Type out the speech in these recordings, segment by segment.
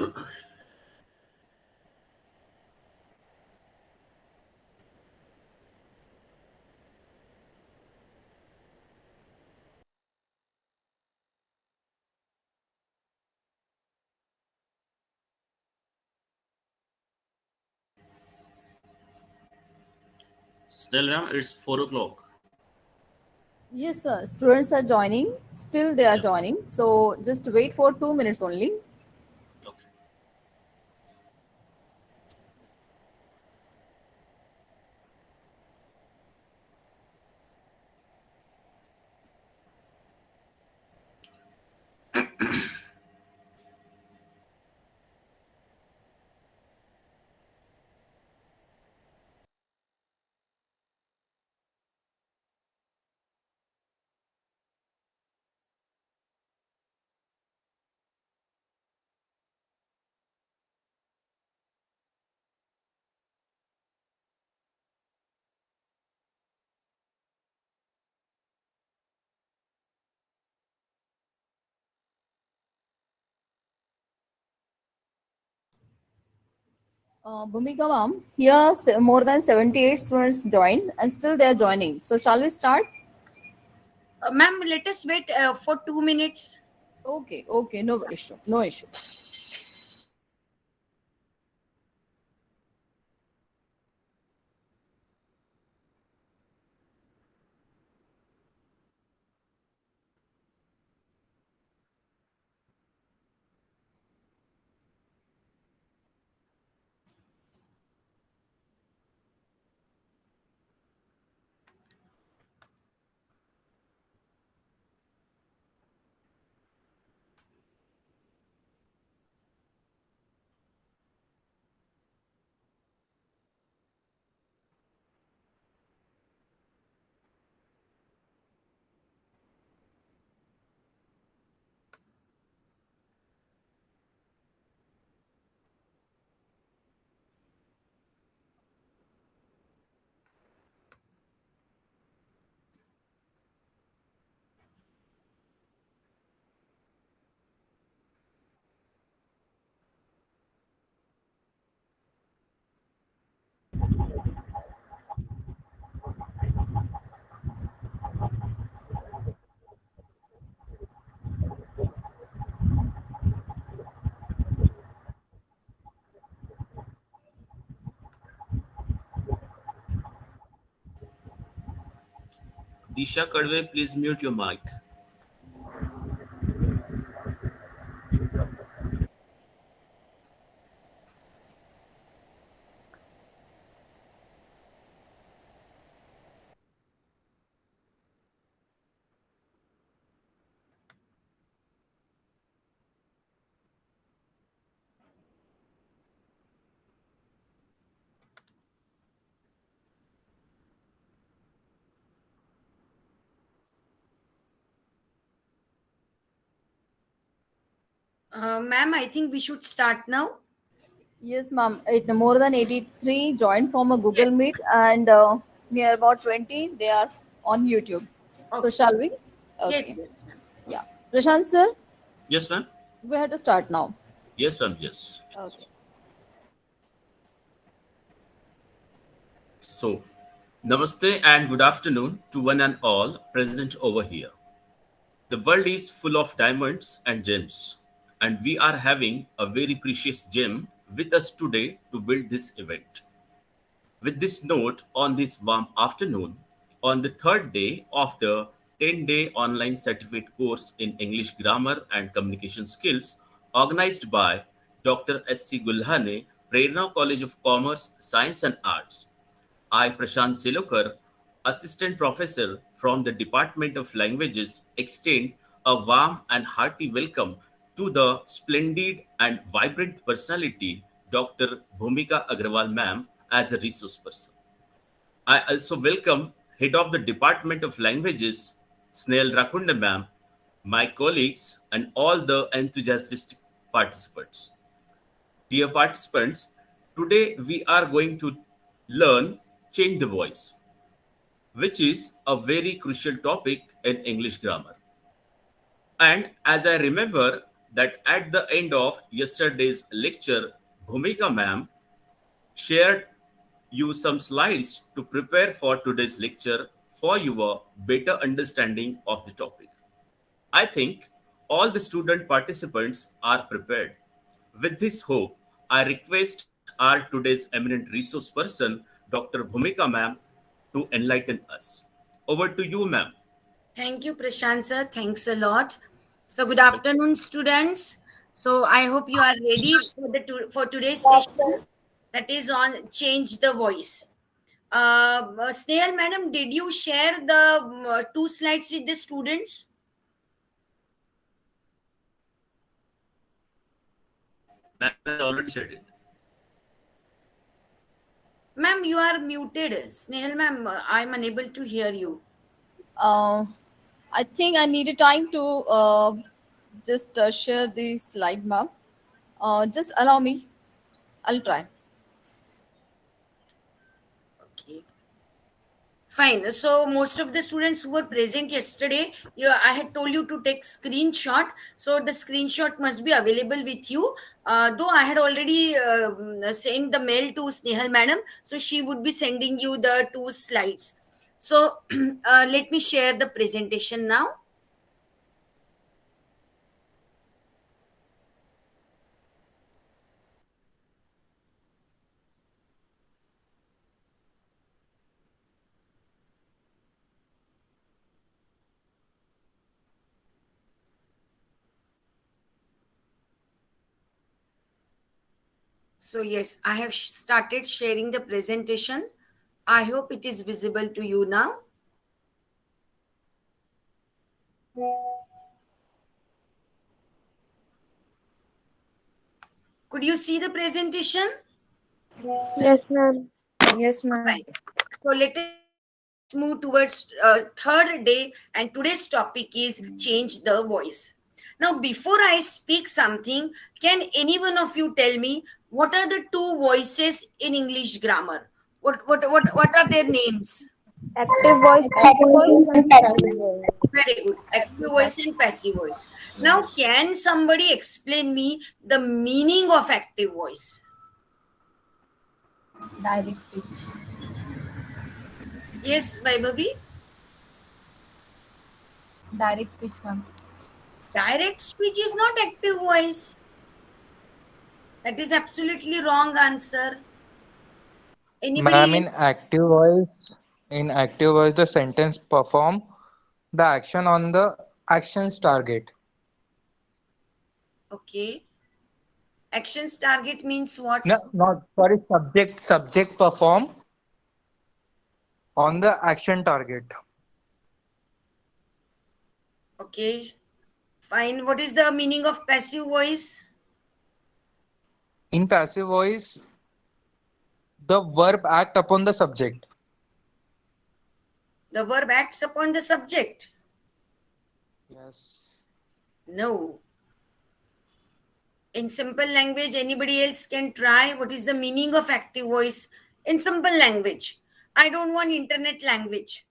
Still, now it's 4 o'clock. Yes, sir. Students are joining. Still, they are Yeah. joining. So just wait for 2 minutes only. Okay. Bhumika ma'am, here more than 78 students joined and still they are joining. So shall we start? Ma'am, let us wait for 2 minutes. Okay, okay, no issue, no issue. Disha Kadve, please mute your mic. Ma'am, I think we should start now. Yes, ma'am. More than 83 joined from a Google Yes. Meet and near about 20 they are on YouTube. So Okay. shall we? Yes, Okay. yes, ma'am. Yeah. Prashant sir, Yes, ma'am. we have to start now. Yes, ma'am. Yes. Okay. So, namaste and good afternoon to one and all present over here. The world is full of diamonds and gems, and we are having a very precious gem with us today to build this event. With this note, on this warm afternoon, on the third day of the 10-day online certificate course in English grammar and communication skills, organized by Dr. S.C. Gulhane, Prerna College of Commerce, Science and Arts, I, Prashant Selokar, Assistant Professor from the Department of Languages, extend a warm and hearty welcome to the splendid and vibrant personality, Dr. Bhumika Agrawal ma'am, as a resource person. I also welcome Head of the Department of Languages, Snell Rakunda ma'am, my colleagues, and all the enthusiastic participants. Dear participants, today we are going to learn change the voice, which is a very crucial topic in English grammar. And as I remember, that at the end of yesterday's lecture, Bhumika ma'am shared you some slides to prepare for today's lecture for your better understanding of the topic. I think all the student participants are prepared. With this hope, I request our today's eminent resource person, Dr. Bhumika ma'am, to enlighten us. Over to you, ma'am. Thank you, Prashant sir. Thanks a lot. So, good afternoon, students. So, I hope you are ready for today's session that is on change the voice. Snehal madam, did you share the two slides with the students? Ma'am has already said it. Ma'am, you are muted. Snehal ma'am, I'm unable to hear you. Uh, I think I needed time to just share the slide, ma'am. Just allow me. I'll try. Okay. Fine. So most of the students who were present yesterday, yeah, I had told you to take screenshot. So the screenshot must be available with you. Though I had already sent the mail to Snehal madam, so she would be sending you the two slides. So let me share the presentation now. So yes, I have started sharing the presentation. I hope it is visible to you now. Could you see the presentation? Yes, ma'am. Yes, ma'am. Fine. So let us move towards third day, and today's topic is change the voice. Now, before I speak something, can any one of you tell me what are the two voices in English grammar? What are their names? Active voice, passive voice, and passive voice. Very good. Active voice and passive voice. Now, can somebody explain me the meaning of active voice? Direct speech. Yes, Vaibhavi? Direct speech, ma'am. Direct speech is not active voice. That is absolutely wrong answer. Ma'am, Anybody? in active voice, the sentence perform the action on the action's target. Okay. Actions target means what? No, not sorry. Subject perform on the action target. Okay. Fine. What is the meaning of passive voice? In passive voice, the verb act upon the subject. The verb acts upon the subject. Yes. No. In simple language, anybody else can try. What is the meaning of active voice? In simple language. I don't want internet language.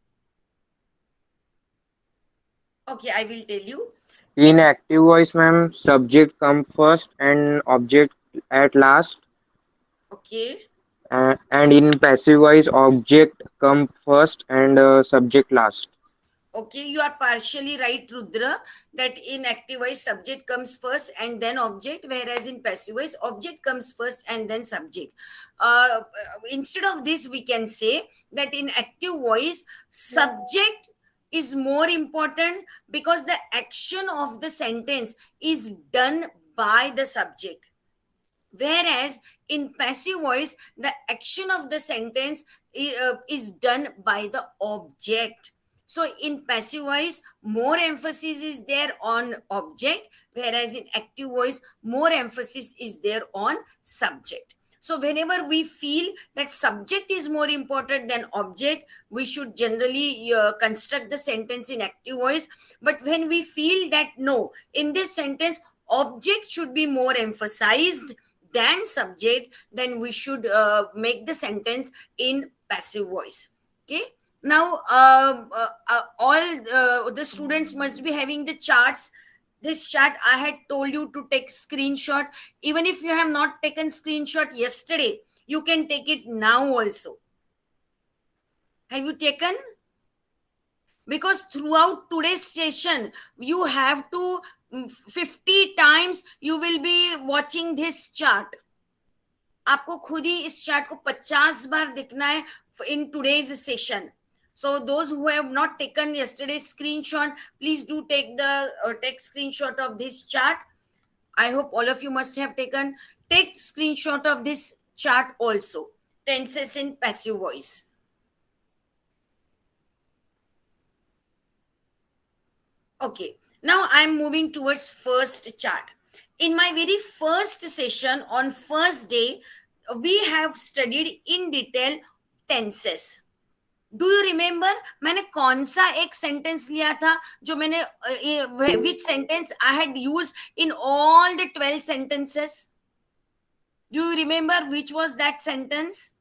Okay, I will tell you. In active voice, ma'am, subject come first and object at last. Okay. And in passive voice, object come first and subject last. Okay, you are partially right, Rudra, that in active voice, subject comes first and then object, whereas in passive voice, object comes first and then subject. Instead of this, we can say that in active voice, subject is more important because the action of the sentence is done by the subject, whereas in passive voice the action of the sentence is done by the object. So in passive voice more emphasis is there on object, whereas in active voice more emphasis is there on subject. So whenever we feel that subject is more important than object, we should generally construct the sentence in active voice. But when we feel that no, in this sentence object should be more emphasized than subject, then we should make the sentence in passive voice. Okay. Now all the students must be having the charts. This chart I had told you to take screenshot. Even if you have not taken screenshot yesterday, you can take it now also. Have you taken? Because throughout today's session you have to 50 times you will be watching this chart. आपको खुद ही इस chart को 50 बार दिखना है in today's session. So those who have not taken yesterday's screenshot, please do take screenshot of this chart. I hope all of you must have taken. Take screenshot of this chart also. Tenses in passive voice. Okay, now I'm moving towards first chart. In my very first session on first day, we have studied in detail tenses. Do you remember मैंने कौन सा एक sentence लिया था जो मैंने विच sentence I had use in all the 12 sentences? Do you remember which was that sentence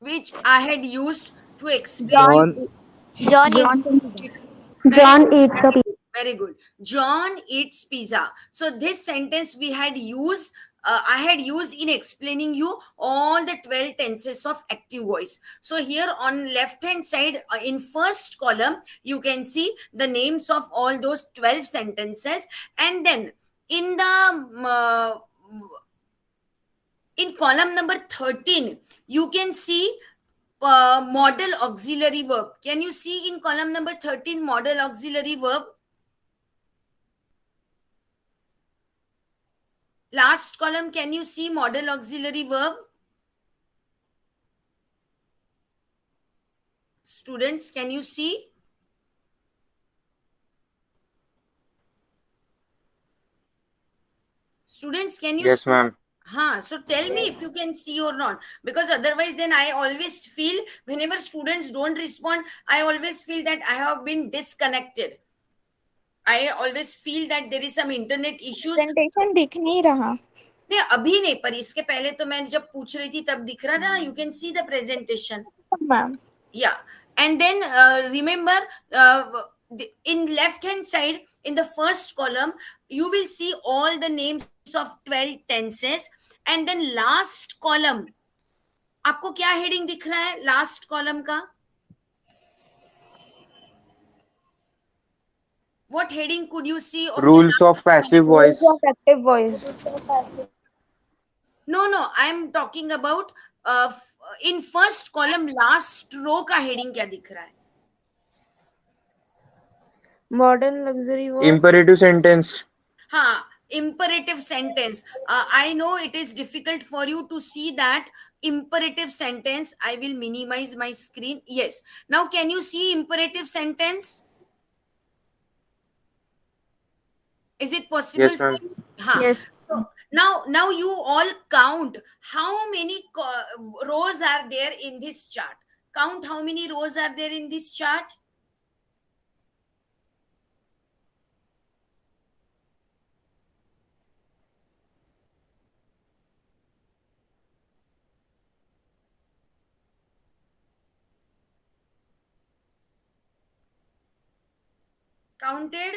which I had used to explain? John eats a pizza. Very good. John eats pizza. So this sentence we had used, I had used in explaining you all the 12 tenses of active voice. So here on left hand side, in first column, you can see the names of all those 12 sentences. And then in the in column number 13, you can see model auxiliary verb. Can you see in column number 13 model auxiliary verb? Last column, can you see model auxiliary verb? Students, can you see? Students, can you Yes, see? ma'am. So tell me if you can see or not, because otherwise then I always feel whenever students don't respond, I always feel that I have been disconnected. I always feel that there is some internet issues. Presentation दिख नहीं रहा. नहीं अभी नहीं, पर इसके पहले तो मैं जब पूछ रही थी तब दिख रहा था. You can see the presentation. Ma'am. Yeah, and then remember in left hand side in the first column you will see all the names of 12 tenses, and then last column आपको क्या heading दिख रहा है last column का? What heading could you see of Rules of passive voice. Rules of active voice. No, I am talking about in first column last row का heading क्या दिख रहा है? Modern luxury verb. Imperative sentence. Imperative sentence. I know it is difficult for you to see that imperative sentence. I will minimize my screen. Yes. Now, can you see imperative sentence? Is it possible? Yes, ma'am. Yes. So now you all count how many rows are there in this chart. Count how many rows are there in this chart. Counted?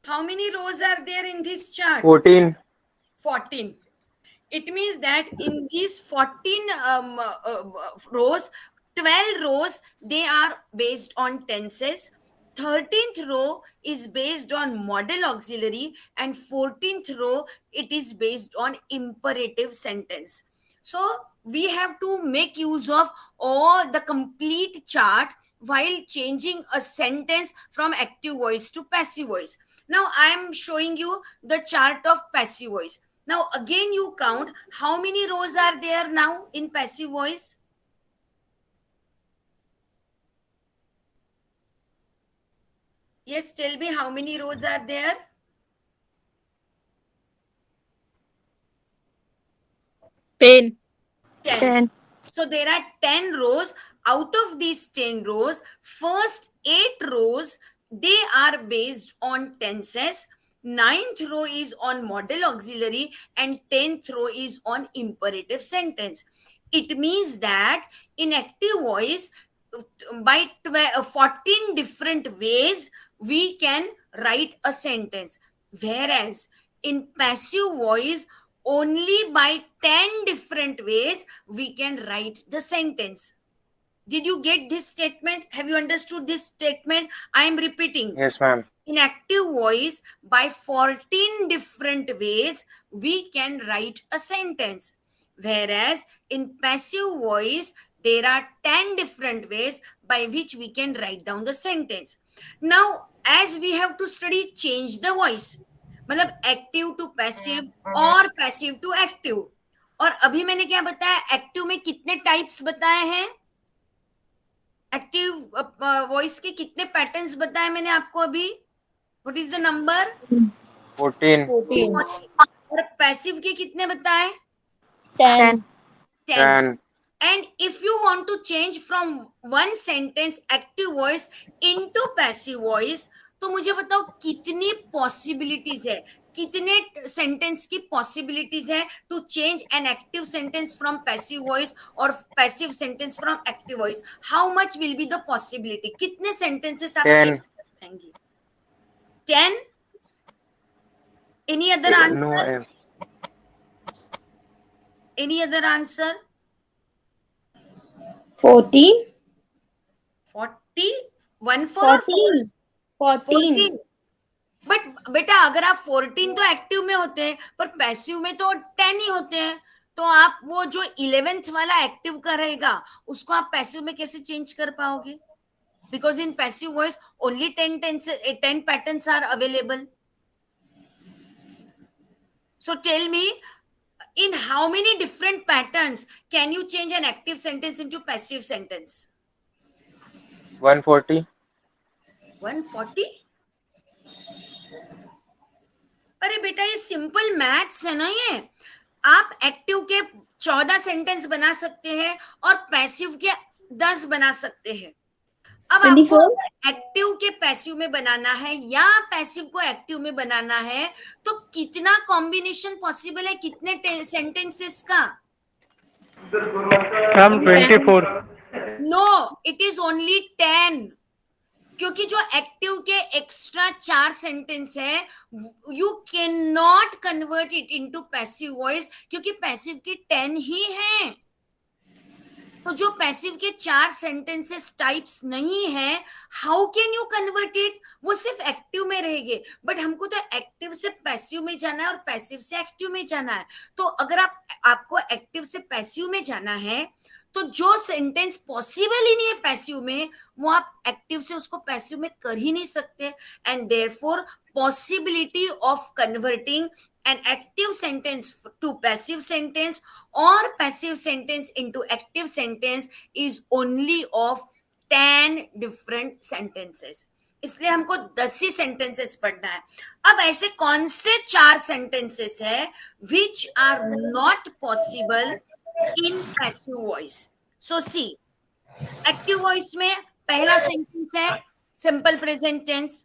How many rows are there in this chart? 14. 14. It means that in these 14 rows, 12 rows, they are based on tenses. 13th row is based on model auxiliary, and 14th row, it is based on imperative sentence. So we have to make use of all the complete chart while changing a sentence from active voice to passive voice. Now I am showing you the chart of passive voice. Now again you count how many rows are there now in passive voice. Yes, tell me how many rows are there? 10. 10. So there are 10 rows. Out of these 10 rows, first 8 rows, they are based on tenses. 9th row is on model auxiliary, and 10th row is on imperative sentence. It means that in active voice, by 14 different ways we can write a sentence, whereas in passive voice only by 10 different ways we can write the sentence. Did you get this statement? Have you understood this statement? I am repeating. Yes, ma'am. In active voice, by 14 different ways we can write a sentence, whereas in passive voice there are 10 different ways by which we can write down the sentence. Now as we have to study change the voice, मतलब active to passive और passive to active, और अभी मैंने क्या बताया, active में कितने types बताए हैं, एक्टिव वॉइस के कितने पैटर्न्स बताए मैंने आपको अभी, व्हाट इज द नंबर, 14. 14. और पैसिव के कितने बताए, 10. 10. 10. And if you want to change from one sentence active voice into passive voice, तो मुझे बताओ कितनी पॉसिबिलिटीज है, कितने सेंटेंस की पॉसिबिलिटीज है to change an active sentence from passive voice और passive sentence from active voice, how much will be the possibility, कितने सेंटेंसेस आप 10. चेंज कर पाएंगे, 10. Any other No, answer, any other answer, 14. 40, 1 4 और 4, 14. 14. बट बेटा अगर आप 14 तो एक्टिव में होते हैं पर पैसिव में तो 10 ही होते हैं, तो आप वो जो 11th वाला एक्टिव का रहेगा उसको आप पैसिव में कैसे चेंज कर पाओगे, because in passive voice only 10 patterns are available. So tell me, in how many different patterns can you change an active sentence into passive sentence? 140. 140? अरे बेटा ये सिंपल मैथ्स है ना, ये आप एक्टिव के 14 सेंटेंस बना सकते हैं और पैसिव के 10 बना सकते हैं. अब आपको एक्टिव के पैसिव में बनाना है या पैसिव को एक्टिव में बनाना है तो कितना कॉम्बिनेशन पॉसिबल है, कितने सेंटेंसेस का, ma'am 24. No it is only 10, क्योंकि जो एक्टिव के एक्स्ट्रा 4 सेंटेंस है you can not convert it into passive voice, क्योंकि पैसिव के 10 ही हैं. तो जो पैसिव के 4 सेंटेंसेस टाइप्स नहीं है, how can you convert it, वो सिर्फ एक्टिव में रहेंगे. बट हमको तो एक्टिव से पैसिव में जाना है और पैसिव से एक्टिव में जाना है. तो अगर आपको एक्टिव से पैसिव में जाना है तो जो सेंटेंस पॉसिबल ही नहीं है पैसिव में, वो आप एक्टिव से उसको पैसिव में कर ही नहीं सकते. And therefore possibility of converting an active sentence to passive sentence or passive sentence into active sentence is only of 10 different sentences. इसलिए हमको 10 ही सेंटेंसेस पढ़ना है. अब ऐसे कौन से 4 सेंटेंसेस है which are not possible in passive voice? So see, active voice में पहला सेंटेंस है simple present tense,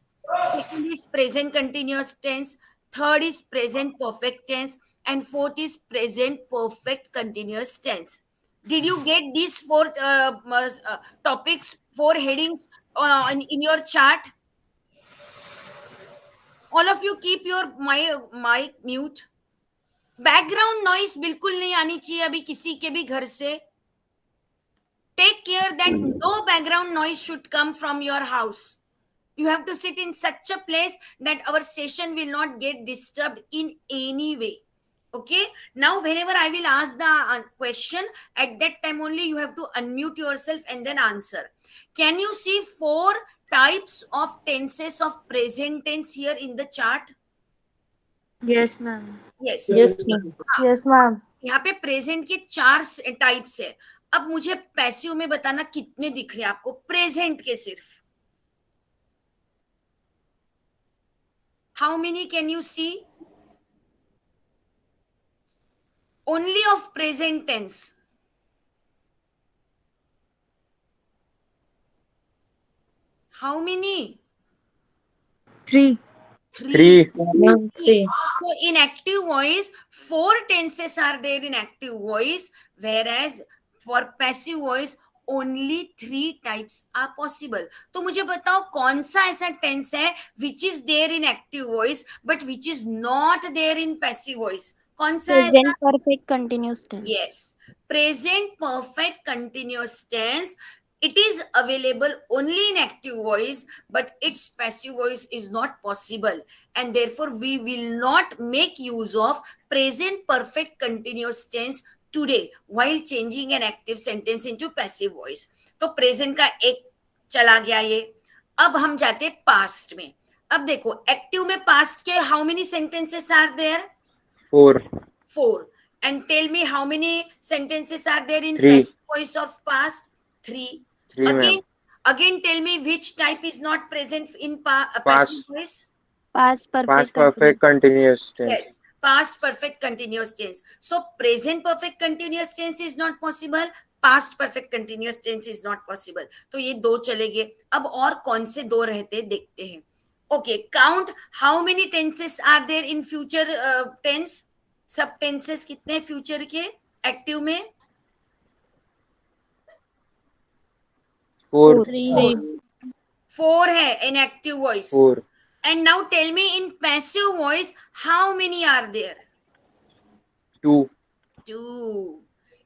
second is present continuous tense, third is present perfect tense, and fourth is present perfect continuous tense. Did you get these 4 topics, 4 headings in your chart? All of you keep your mic mute. Background noise बिल्कुल नहीं आनी चाहिए अभी किसी के भी घर से. Take care that no background noise should come from your house. You have to sit in such a place that our session will not get disturbed in any way. Okay, now whenever I will ask the question, at that time only you have to unmute yourself and then answer. Can you see 4 types of tenses of present tense here in the chart? Yes, ma'am. Yes. Yes, ma'am. Yes, ma'am. यहाँ पे present के 4 types है. अब मुझे passive में बताना कितने दिख रहे हैं आपको प्रेजेंट के सिर्फ. How many can you see? Only of present tense. How many? 3. Three. 3. Three. So in active voice, 4 tenses are there in active voice, whereas for passive voice only 3 types are possible. तो मुझे बताओ कौन सा ऐसा tense है which is there in active voice but which is not there in passive voice? कौन सा है ऐसा? Present perfect continuous tense. Yes, present perfect continuous tense. It is available only in active voice, but its passive voice is not possible, and therefore we will not make use of present perfect continuous tense today while changing an active sentence into passive voice. तो present का एक चला गया ये. अब हम जाते past में. अब देखो active में past के how many sentences are there? 4. 4. And tell me how many sentences are there in 3. passive voice of past? 3. 3, Again, ma'am. again tell me which type is not present in passive Past. voice? Past Past perfect perfect continuous tense. Yes, past perfect continuous tense. So present perfect continuous tense is not possible, past perfect continuous tense is not possible. तो ये 2 चले गए. अब और कौन से 2 रहते देखते हैं. Okay, count how many tenses are there in future tense. सब टेंसेस कितने फ्यूचर के एक्टिव में? 4. 4 है in active voice. 4. And now tell me in passive voice how many are there? 2. 2.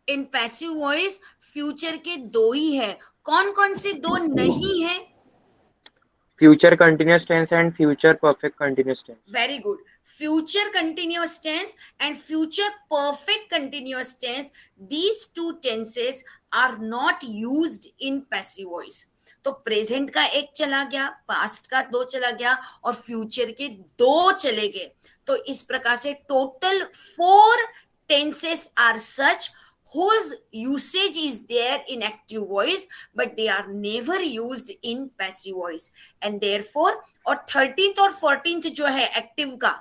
In passive voice future के 2 ही है. कौन कौन से 2 नहीं है? Future continuous tense and future perfect continuous tense. Very good. Future continuous tense and future perfect continuous tense, these 2 tenses are not used in passive voice. तो present का एक चला गया, पास्ट का 2 चला गया और फ्यूचर के 2 चले गए. तो इस प्रकार से total 4 tenses are such whose usage is there in active voice but they are never used in passive voice, and therefore और 13th और 14th जो है active का,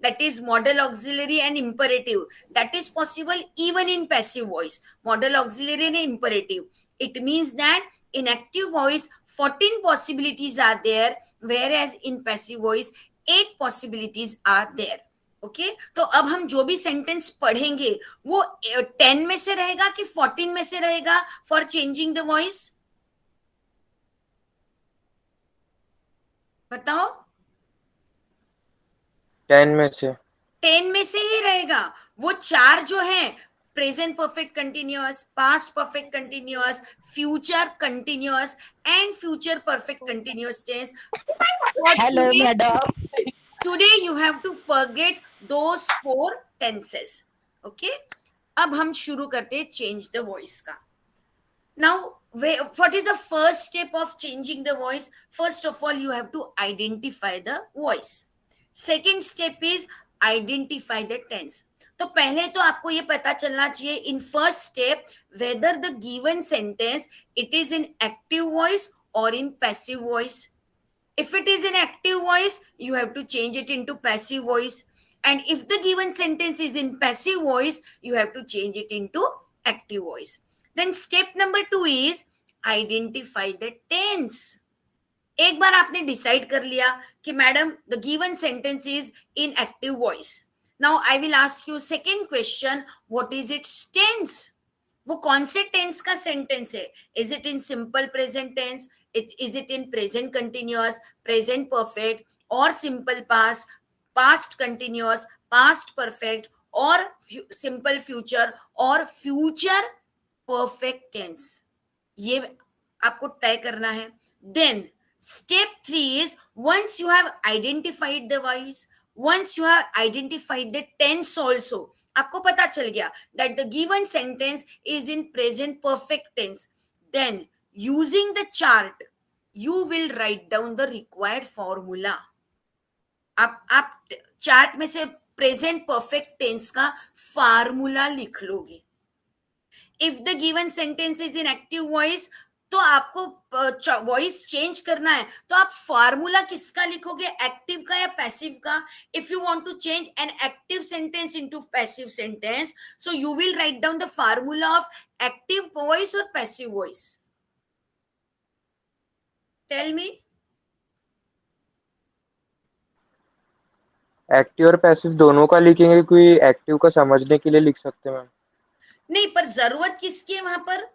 that is modal auxiliary and imperative, that is possible even in passive voice. Modal auxiliary and imperative, it means that in active voice 14 possibilities are there, whereas in passive voice 8 possibilities are there. Okay तो अब हम जो भी sentence पढ़ेंगे वो 10 में से रहेगा कि 14 में से रहेगा फॉर चेंजिंग द वॉइस? बताओ. 10 में से. 10 में से ही रहेगा. वो 4 जो है present perfect continuous, past perfect continuous, future continuous and future perfect continuous tense. Hello madam. Today you have to forget those 4 tenses. Okay? अब हम शुरू करते हैं change the voice का. Now, what is the first step of changing the voice? First of all, you have to identify the voice. Second step is identify the tense. तो पहले तो आपको ये पता चलना चाहिए in first step whether the given sentence it is in active voice or in passive voice. If it is an active voice, you have to change it into passive voice. And if the given sentence is in passive voice, you have to change it into active voice. Then step number 2 is identify the tense. एक बार आपने decide कर लिया कि madam the given sentence is in active voice. Now I will ask you second question, what is its tense? वो कौन से tense का sentence है? Is it in simple present tense? Is it in present continuous, present perfect, or simple past, past continuous, past perfect, or simple future, or future perfect tense? ये आपको तय करना है. Then step 3 is once you have identified the voice, once you have identified the tense also, आपको पता चल गया that the given sentence is in present perfect tense, then using the chart you will write down the required formula. आप chart में से present perfect tense का formula लिख लोगे. If the given sentence is in active voice तो आपको voice change करना है तो आप फार्मूला किसका लिखोगे, एक्टिव का या पैसिव का? If you want to change an active sentence into passive sentence so you will write down the formula of active voice और passive voice. Tell me. Active और पैसिव दोनों का लिखेंगे, कोई एक्टिव का समझने के लिए लिख सकते हैं मैम? नहीं, पर जरूरत किसकी है वहां पर?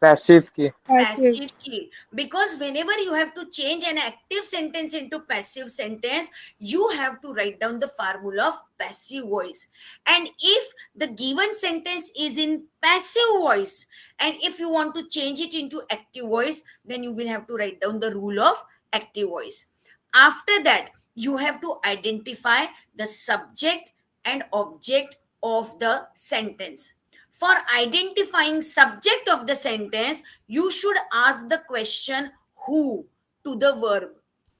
पैसिव की। Passive key, because whenever you have to change an active sentence into passive sentence, you have to write down the formula of passive voice. And if the given sentence is in passive voice, and if you want to change it into active voice, then you will have to write down the rule of active voice. After that, you have to identify the subject and object of the sentence. For identifying subject of the sentence, you should ask the question who to the verb.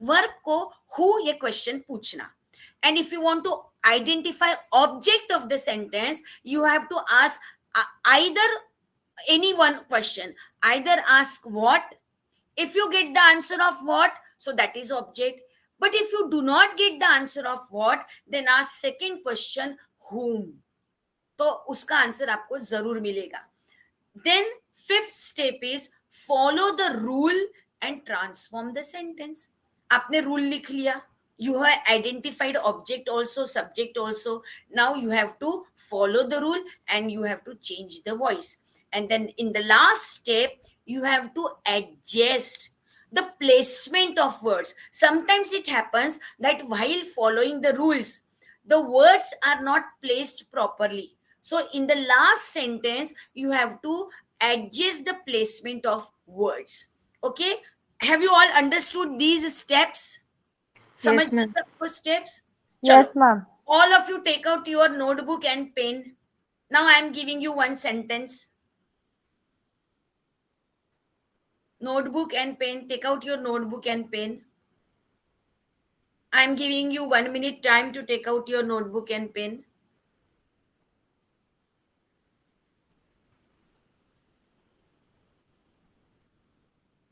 Verb को who ये question पूछना. And if you want to identify object of the sentence, you have to ask either any one question. Either ask what. If you get the answer of what, so that is object. But if you do not get the answer of what, then ask second question whom. तो उसका answer आपको जरूर मिलेगा. Then fifth step is follow the rule and transform the sentence. आपने rule लिख लिया, you have identified object also, subject also. Now you have to follow the rule and you have to change the voice. And then in the last step, you have to adjust the placement of words. Sometimes it happens that while following the rules, the words are not placed properly. So in the last sentence, you have to adjust the placement of words. Okay? Have you all understood these steps? समझ गए सबको steps? Yes, चलो, ma'am. all of you take out your notebook and pen. Now I am giving you one sentence. Notebook and pen. Take out your notebook and pen. I am giving you 1 minute time to take out your notebook and pen.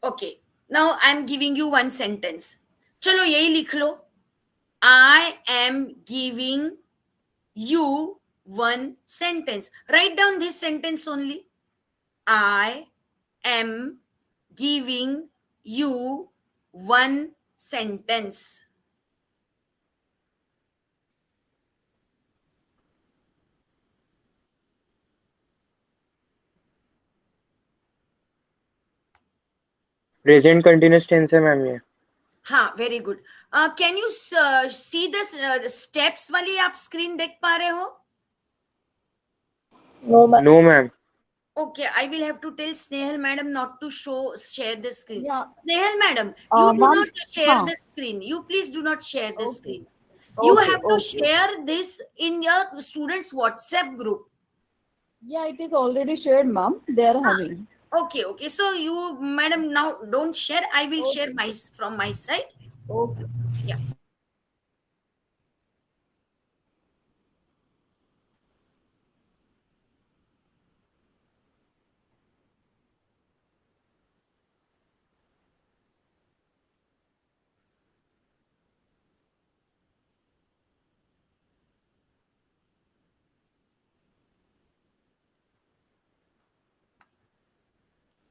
Okay. Now I am giving you one sentence. चलो यही लिख लो. I am giving you one sentence. Write down this sentence only. I am giving you one sentence. Present continuous tense है ma'am ये. हाँ, very good. Can you see the steps वाली आप screen देख पा रहे हो? No ma'am. Okay, I will have to tell Snehal madam not to share the screen. Yeah. Snehal madam, you do Ma'am, not share हाँ. the screen. You please do not share the Okay. screen. You Okay, have to okay. share this in your students' WhatsApp group. Yeah, it is already shared, ma'am. They are having. Okay, okay. So you, madam, now don't share. I will share my from my side. Okay. Yeah.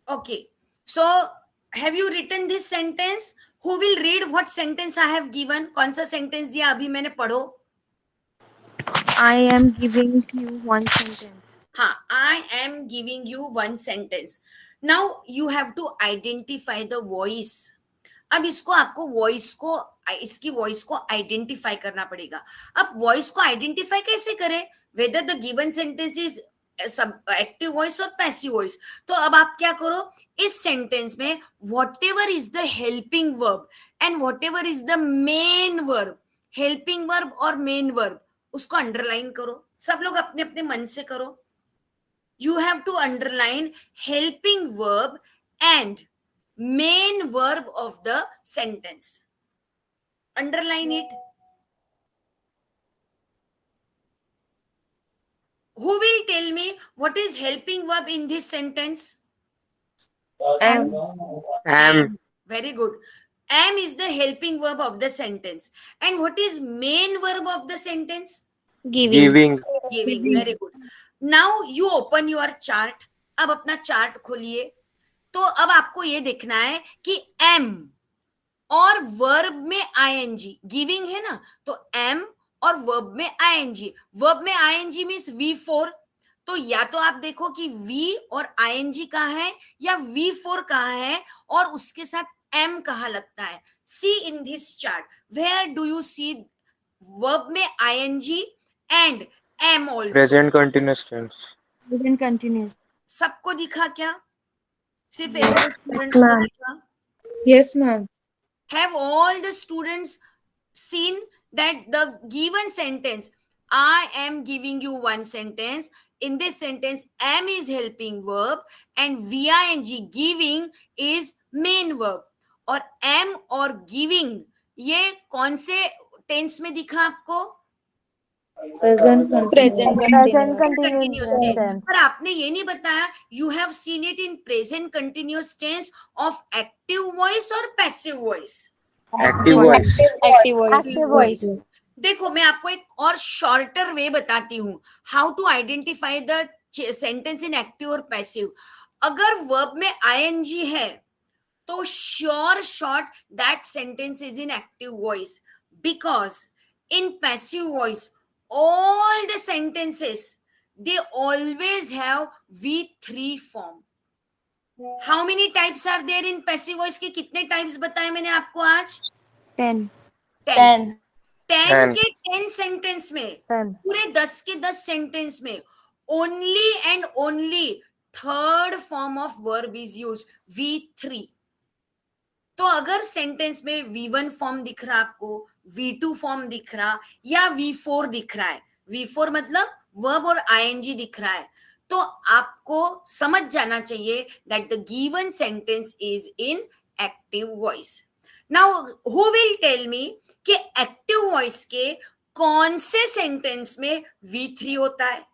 Okay. So have you written this sentence? Who will read what sentence I have given? कौन सा sentence दिया अभी मैंने पढ़ो? I am giving you one sentence. हाँ, I am giving you one sentence. Now you have to identify the voice. अब इसको आपको वॉइस को इसकी वॉइस को आइडेंटिफाई करना पड़ेगा. अब वॉइस को आइडेंटिफाई कैसे करें? Whether the given sentence is active voice और पैसिव वॉइस. तो अब आप क्या करो, इस सेंटेंस में what ever is the helping verb and what ever is the main verb, helping verb और मेन वर्ब, उसको अंडरलाइन करो. सब लोग अपने अपने मन से करो. You have to underline helping verb and main verb of the sentence. Underline it. Who will tell me what is helping verb in this sentence? Am. Am. Very good. Am is the helping verb of the sentence. And what is main verb of the sentence? Giving. Giving. Giving. Very good. Now you open your chart. अब अपना chart खोलिए. तो अब आपको ये देखना है कि am और वर्ब में ing, गिविंग है ना, तो am और वर्ब में आईएनजी. वर्ब में आईएनजी मीन्स V4. तो या तो आप देखो कि V और आईएनजी कहाँ है या V4 कहाँ है और उसके साथ M कहाँ लगता है. See in this chart where do you see verb में ING and M also. Present continuous tense. Present continuous. सबको दिखा क्या? सिर्फ एक दो स्टूडेंट्स को ma'am. दिखा? Yes, ma'am. Have all the students seen that the given sentence, I am giving you one sentence, in this sentence am is helping verb and VING giving is main verb. और am और giving ये कौन से tense में दिखा आपको? Present Present continuous. Continuous tense. पर आपने ये नहीं बताया you have seen it in present continuous tense of active voice or passive voice. Active voice. active voice. Active voice. देखो मैं आपको एक और शॉर्टर वे बताती हूँ how to identify the sentence in active और पैसिव. अगर वर्ब में आईएनजी है तो sure shot that sentence is in active voice because in passive voice all the sentences they always have V3 form. How many types are there in passive voice के कितने types बताए मैंने आपको आज? 10. 10 10. के 10 सेंटेंस में 10. पूरे 10 के 10 सेंटेंस में only and only third form of verb is use V3. तो अगर सेंटेंस में V1 फॉर्म दिख रहा आपको, V2 फॉर्म दिख रहा या V4 दिख रहा है, V4 मतलब वर्ब और आईएनजी दिख रहा है, तो आपको समझ जाना चाहिए that the given sentence is in active voice. Now who will tell me कि एक्टिव वॉइस के कौन से सेंटेंस में V3 होता है?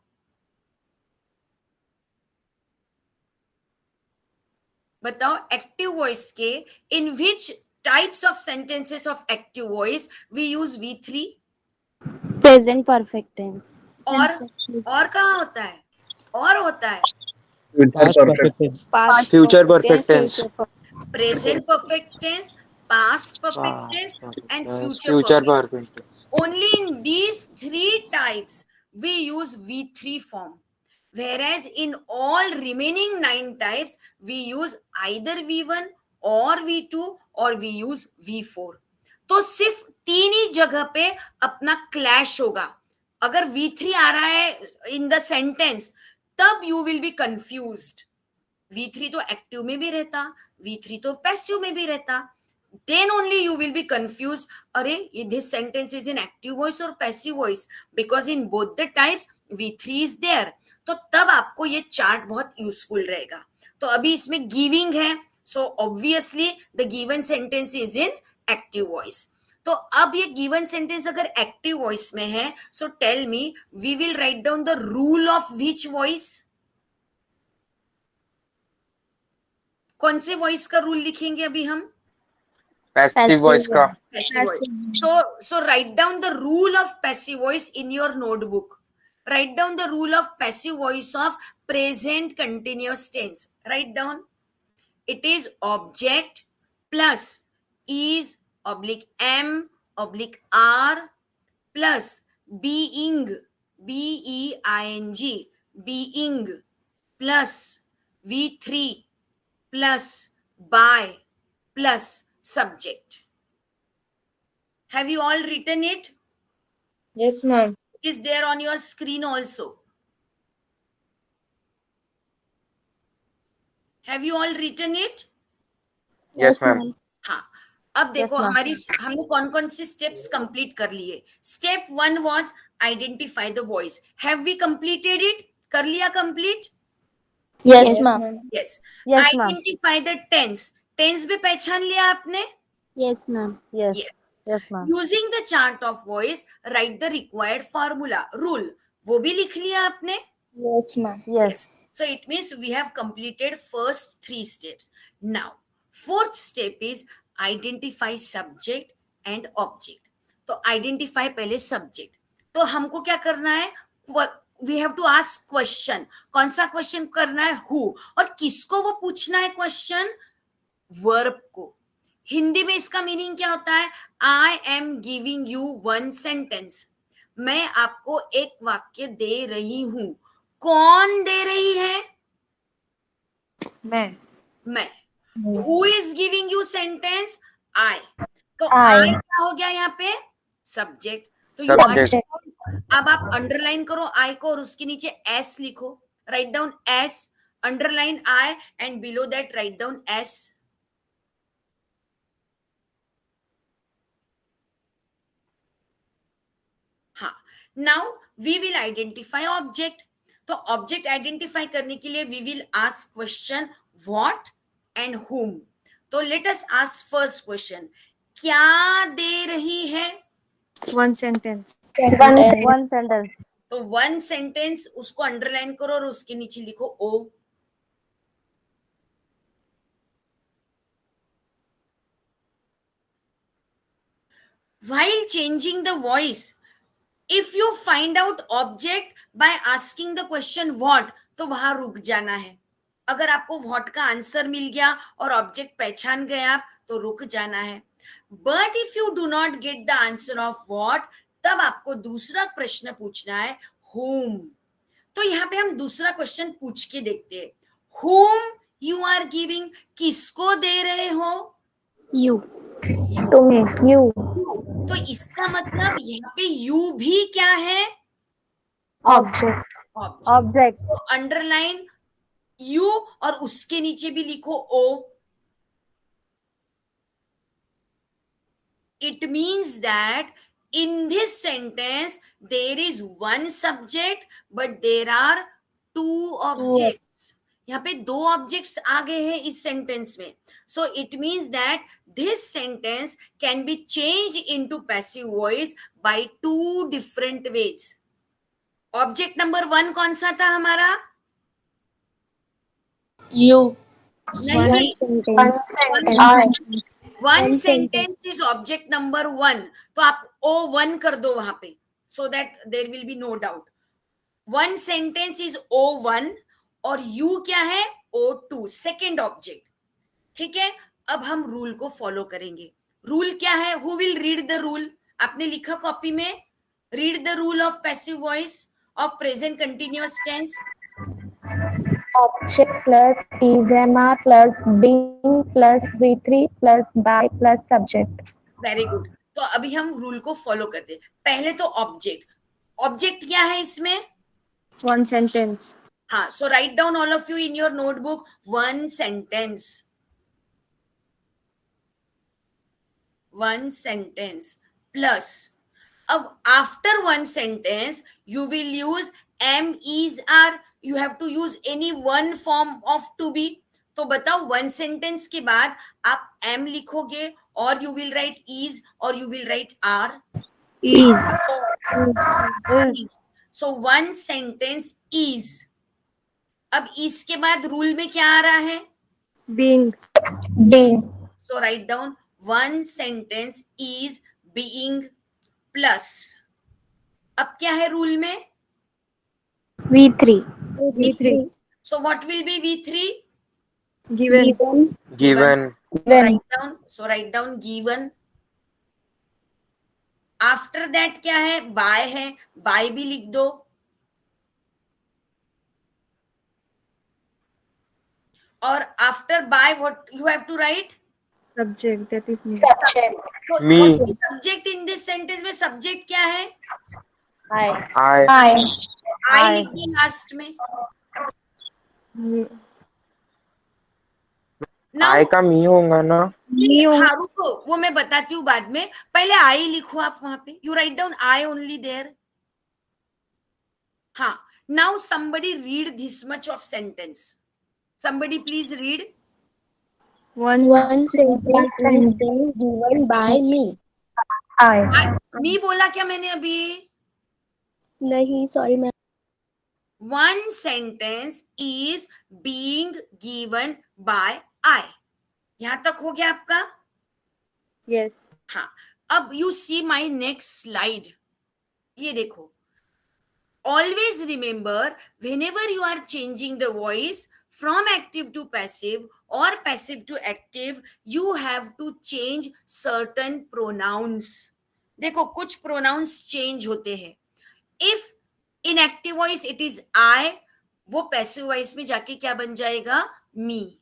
बताओ एक्टिव वॉइस के in which types of sentences of active voice we use V3. Present perfect tense. और कहाँ होता है? और होता है future perfect tense. Present perfect tense, past perfect tense and future future perfect. Perfect. Only in these three types we use V3 form. Whereas in all remaining 9 types, we use either V1 or V2 or we use V4. तो सिर्फ 3 ही जगह पे अपना clash होगा. अगर V3 आ रहा है in the sentence, तब you will be confused. V3 तो एक्टिव में भी रहता, V3 तो पैसिव में भी रहता. Then only you will be confused. अरे this sentence is in active voice or passive voice because in both the types V3 is there. तो तब आपको ये चार्ट बहुत यूजफुल रहेगा. तो अभी इसमें गिविंग है, so obviously the given sentence is in active voice. तो अब ये given sentence अगर active voice में है, so tell me we will write down the rule of which voice? कौन से voice का रूल लिखेंगे अभी हम? पैसिव वॉइस का. Passive voice. So write down the rule of passive voice in your notebook. Write down the rule of passive voice of present continuous tense. Write down. It is object plus is oblique am oblique are plus being B-E-I-N-G being plus V3 plus by plus subject. Have you all written it? Yes, ma'am. It is there on your screen also. Have you all written it? Yes ma'am. हाँ. अब देखो ma'am. हमने कौन कौन से steps complete कर लिए. Step 1 was identify the voice. Have we completed it? कर लिया complete? Yes, ma'am. Yes. Yes, ma'am. Identify the tense. Tense भी पहचान लिया आपने? Yes, ma'am. Yes. Yes. Yes, ma'am. Using the chart of voice, write the required formula. Rule. वो भी लिख लिया आपने? Yes, ma'am. Yes. So it means we have completed first 3 steps. Now, 4th step is identify subject and object. तो identify पहले subject. तो हमको क्या करना है? We have to ask question. कौन सा question करना है? Who. और किसको वो पूछना है question? Verb को. हिंदी में इसका मीनिंग क्या होता है? I am giving you one sentence. मैं आपको एक वाक्य दे रही हूं. कौन दे रही है? मैं. मैं. Who is giving you sentence? I. तो I. आई क्या हो गया यहाँ पे? सब्जेक्ट. तो यू Subject. अब आप अंडरलाइन करो आई को और उसके नीचे एस लिखो. Write down S, underline I and below that write down S. हाँ. Now we will identify object. तो ऑब्जेक्ट आइडेंटिफाई करने के लिए we will ask question what and whom. तो let us ask first question. क्या दे रही है? One sentence. One sentence. तो वन सेंटेंस उसको अंडरलाइन करो और उसके नीचे लिखो ओ. While changing the voice, if you find out object by asking the question what, तो वहां रुक जाना है. अगर आपको what का आंसर मिल गया और ऑब्जेक्ट पहचान गए आप तो रुक जाना है. But if you do not get the answer of what, तब आपको दूसरा प्रश्न पूछना है whom. तो यहाँ पे हम दूसरा क्वेश्चन पूछ के देखते हैं. whom you are giving, किसको दे रहे हो? You. तुम्हें. You. तो इसका मतलब यहाँ पे यू भी क्या है? Object. ऑब्जेक्ट. Object. तो अंडरलाइन यू और उसके नीचे भी लिखो O. It means that in this sentence there is one subject but there are two objects. यहाँ पे दो ऑब्जेक्ट्स आ गए हैं इस सेंटेंस में. So it means that this sentence can be change into passive voice by two different ways. Object number 1 कौन सा था हमारा? You. नहीं, one sentence is object number 1. तो आप O1 कर दो वहां पे so that there will be no doubt. One sentence is O1 और यू क्या है? O2, second object. ठीक है. अब हम रूल को फॉलो करेंगे. रूल क्या है? Who will read the rule? आपने लिखा कॉपी में. Read the rule of passive voice of present continuous tense. Object plus is plus being plus V3 plus by plus subject. Very good. तो अभी हम rule को follow करते हैं. पहले तो ऑब्जेक्ट. ऑब्जेक्ट क्या है इसमें? One sentence. हाँ. So write down all of you in your notebook one sentence. One sentence plus. अब after one sentence you will use am is are. You have to use any one form of to be. तो बताओ one sentence के बाद आप am लिखोगे और you will write is और you will write are. Is. So one sentence is. अब इसके बाद रूल में क्या आ रहा है? Being. Being. So write down one sentence is being plus. अब क्या है रूल में? V3. V3. So what will be V3? Given. Given. So write down given. After that क्या है? बाय है. बाय भी लिख दो. और after by what you have to write? Subject. That is me. Subject. तो Me. Subject in this sentence में subject क्या है? I. I. आई लिख दो लास्ट में. Me. नाउ I का मी होगा ना. हाँ रुको, वो मैं बताती हूँ बाद में. पहले आई लिखो आप वहां पे. You write down I only there. हाँ. Now somebody read this much of sentence. Somebody please read. One sentence is being given by me. I. मी बोला क्या मैंने अभी? नहीं, sorry ma'am. One sentence is being given by I. यहां तक हो गया आपका? Yes. हाँ. अब you see my next slide. ये देखो. Always remember, whenever you are changing the voice from active to passive or passive to active, you have to change certain pronouns. देखो कुछ pronouns change होते हैं. If in active voice it is I, वो passive voice में जाके क्या बन जाएगा? Me.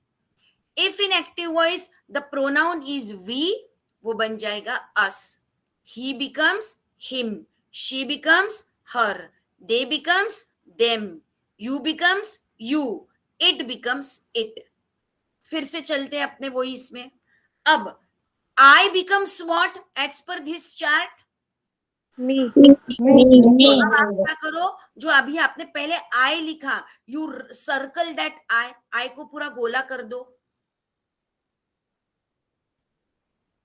If in active voice the pronoun is we, वो बन जाएगा us. He becomes him, she becomes her, they becomes them, you becomes you, it becomes it. फिर से चलते हैं अपने वॉइस में. अब I becomes what as per this chart? Me. अब आप क्या करो, जो अभी आपने पहले I लिखा, you circle that I को पूरा गोला कर दो,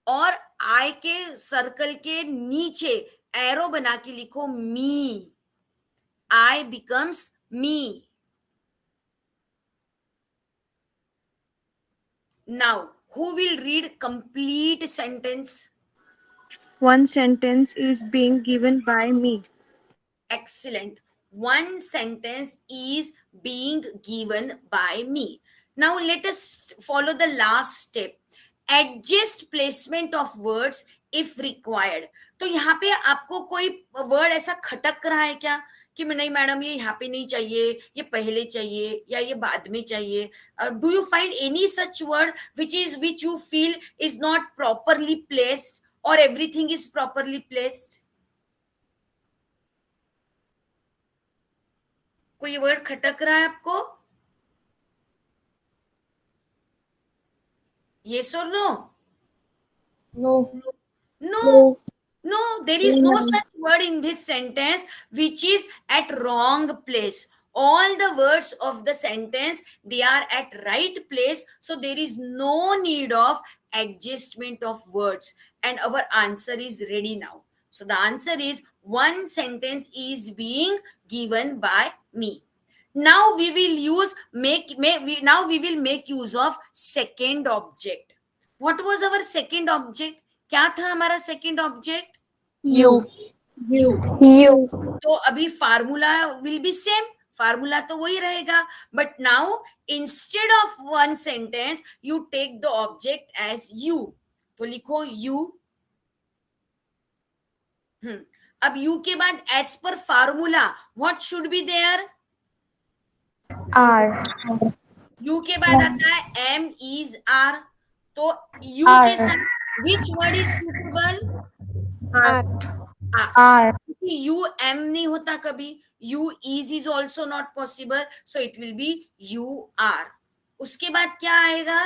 और I के सर्कल के नीचे एरो बना के लिखो me. I becomes me. Now, who will read complete sentence? One sentence is being given by me. Excellent. One sentence is being given by me. Now let us follow the last step. Adjust placement of words if required. तो यहाँ पे आपको कोई word ऐसा खटक रहा है क्या कि नहीं मैडम ये यहाँ पे नहीं चाहिए, ये पहले चाहिए या ये बाद में चाहिए? Do you find any such word which you feel is not properly placed or everything is properly placed? कोई वर्ड खटक रहा है आपको? Yes or no? No, there is no such word in this sentence which is at wrong place. All the words of the sentence, they are at right place, so there is no need of adjustment of words, and our answer is ready now. So the answer is one sentence is being given by me. Now we will make use of second object. What was our second object? क्या था हमारा second object? You. तो अभी formula will be same, formula तो वही रहेगा, but now instead of one sentence you take the object as you. तो लिखो यू. अब यू के बाद एज पर formula what should be there? R. You के बाद आता है एम इज आर. तो यू R. के साथ which word is suitable? R. You am नहीं होता कभी, you is also not possible, so it will B you are. उसके बाद क्या आएगा?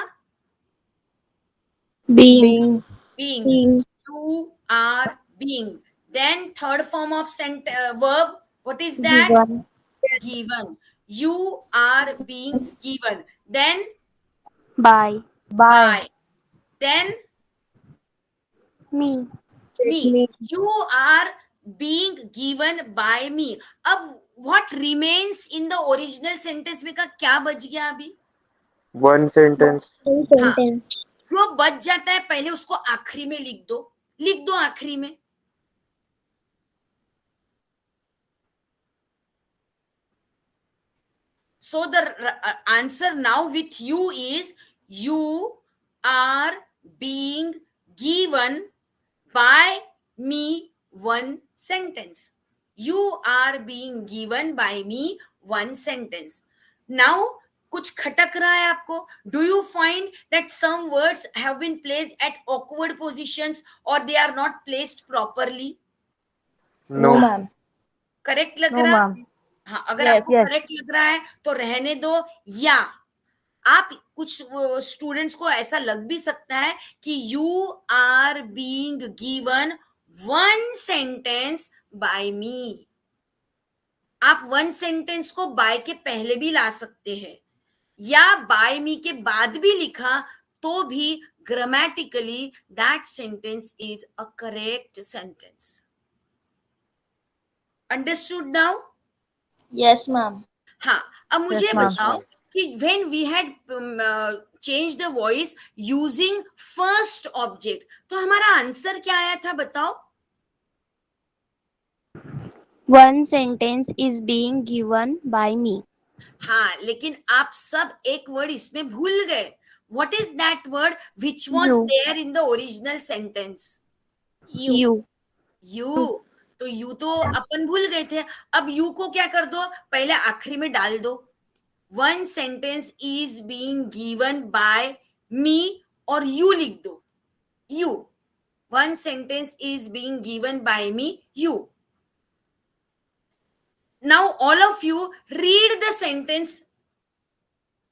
Being. Being. You are being. Then third form of verb, what is that? Given. Given. You are being given. Then By. by. Then Me. me. You are being given by me. अब what remains in the original sentence में का क्या बच गया अभी? One sentence. हाँ, जो बच जाता है पहले उसको आखिरी में लिख दो आखिरी में. So the answer now with you is you are being given by me one sentence. You are being given by me one sentence. Now कुछ खटक रहा है आपको? Do you find that some words have been placed at awkward positions or they are not placed properly? No. ma'am. Correct लग No, रहा? ma'am. हाँ, अगर Yes, आपको yes. Correct लग रहा है तो रहने दो, या आप कुछ स्टूडेंट्स को ऐसा लग भी सकता है कि you are being given one sentence by me. आप वन सेंटेंस को बाय के पहले भी ला सकते हैं, या बाय मी के बाद भी लिखा तो भी grammatically that sentence is a correct sentence. Understood now? Yes, ma'am. हाँ, अब मुझे Yes, ma'am. बताओ कि when we had changed the voice using first object, तो हमारा आंसर क्या आया था बताओ? One sentence is being given by me. हाँ, लेकिन आप सब एक वर्ड इसमें भूल गए. What is that word which was You. there in the original sentence? You. You. तो यू तो अपन भूल गए थे, अब यू को क्या कर दो, पहले आखिरी में डाल दो. One sentence is being given by me, और यू लिख दो, you. One sentence is being given by me, you. Now all of you read the sentence.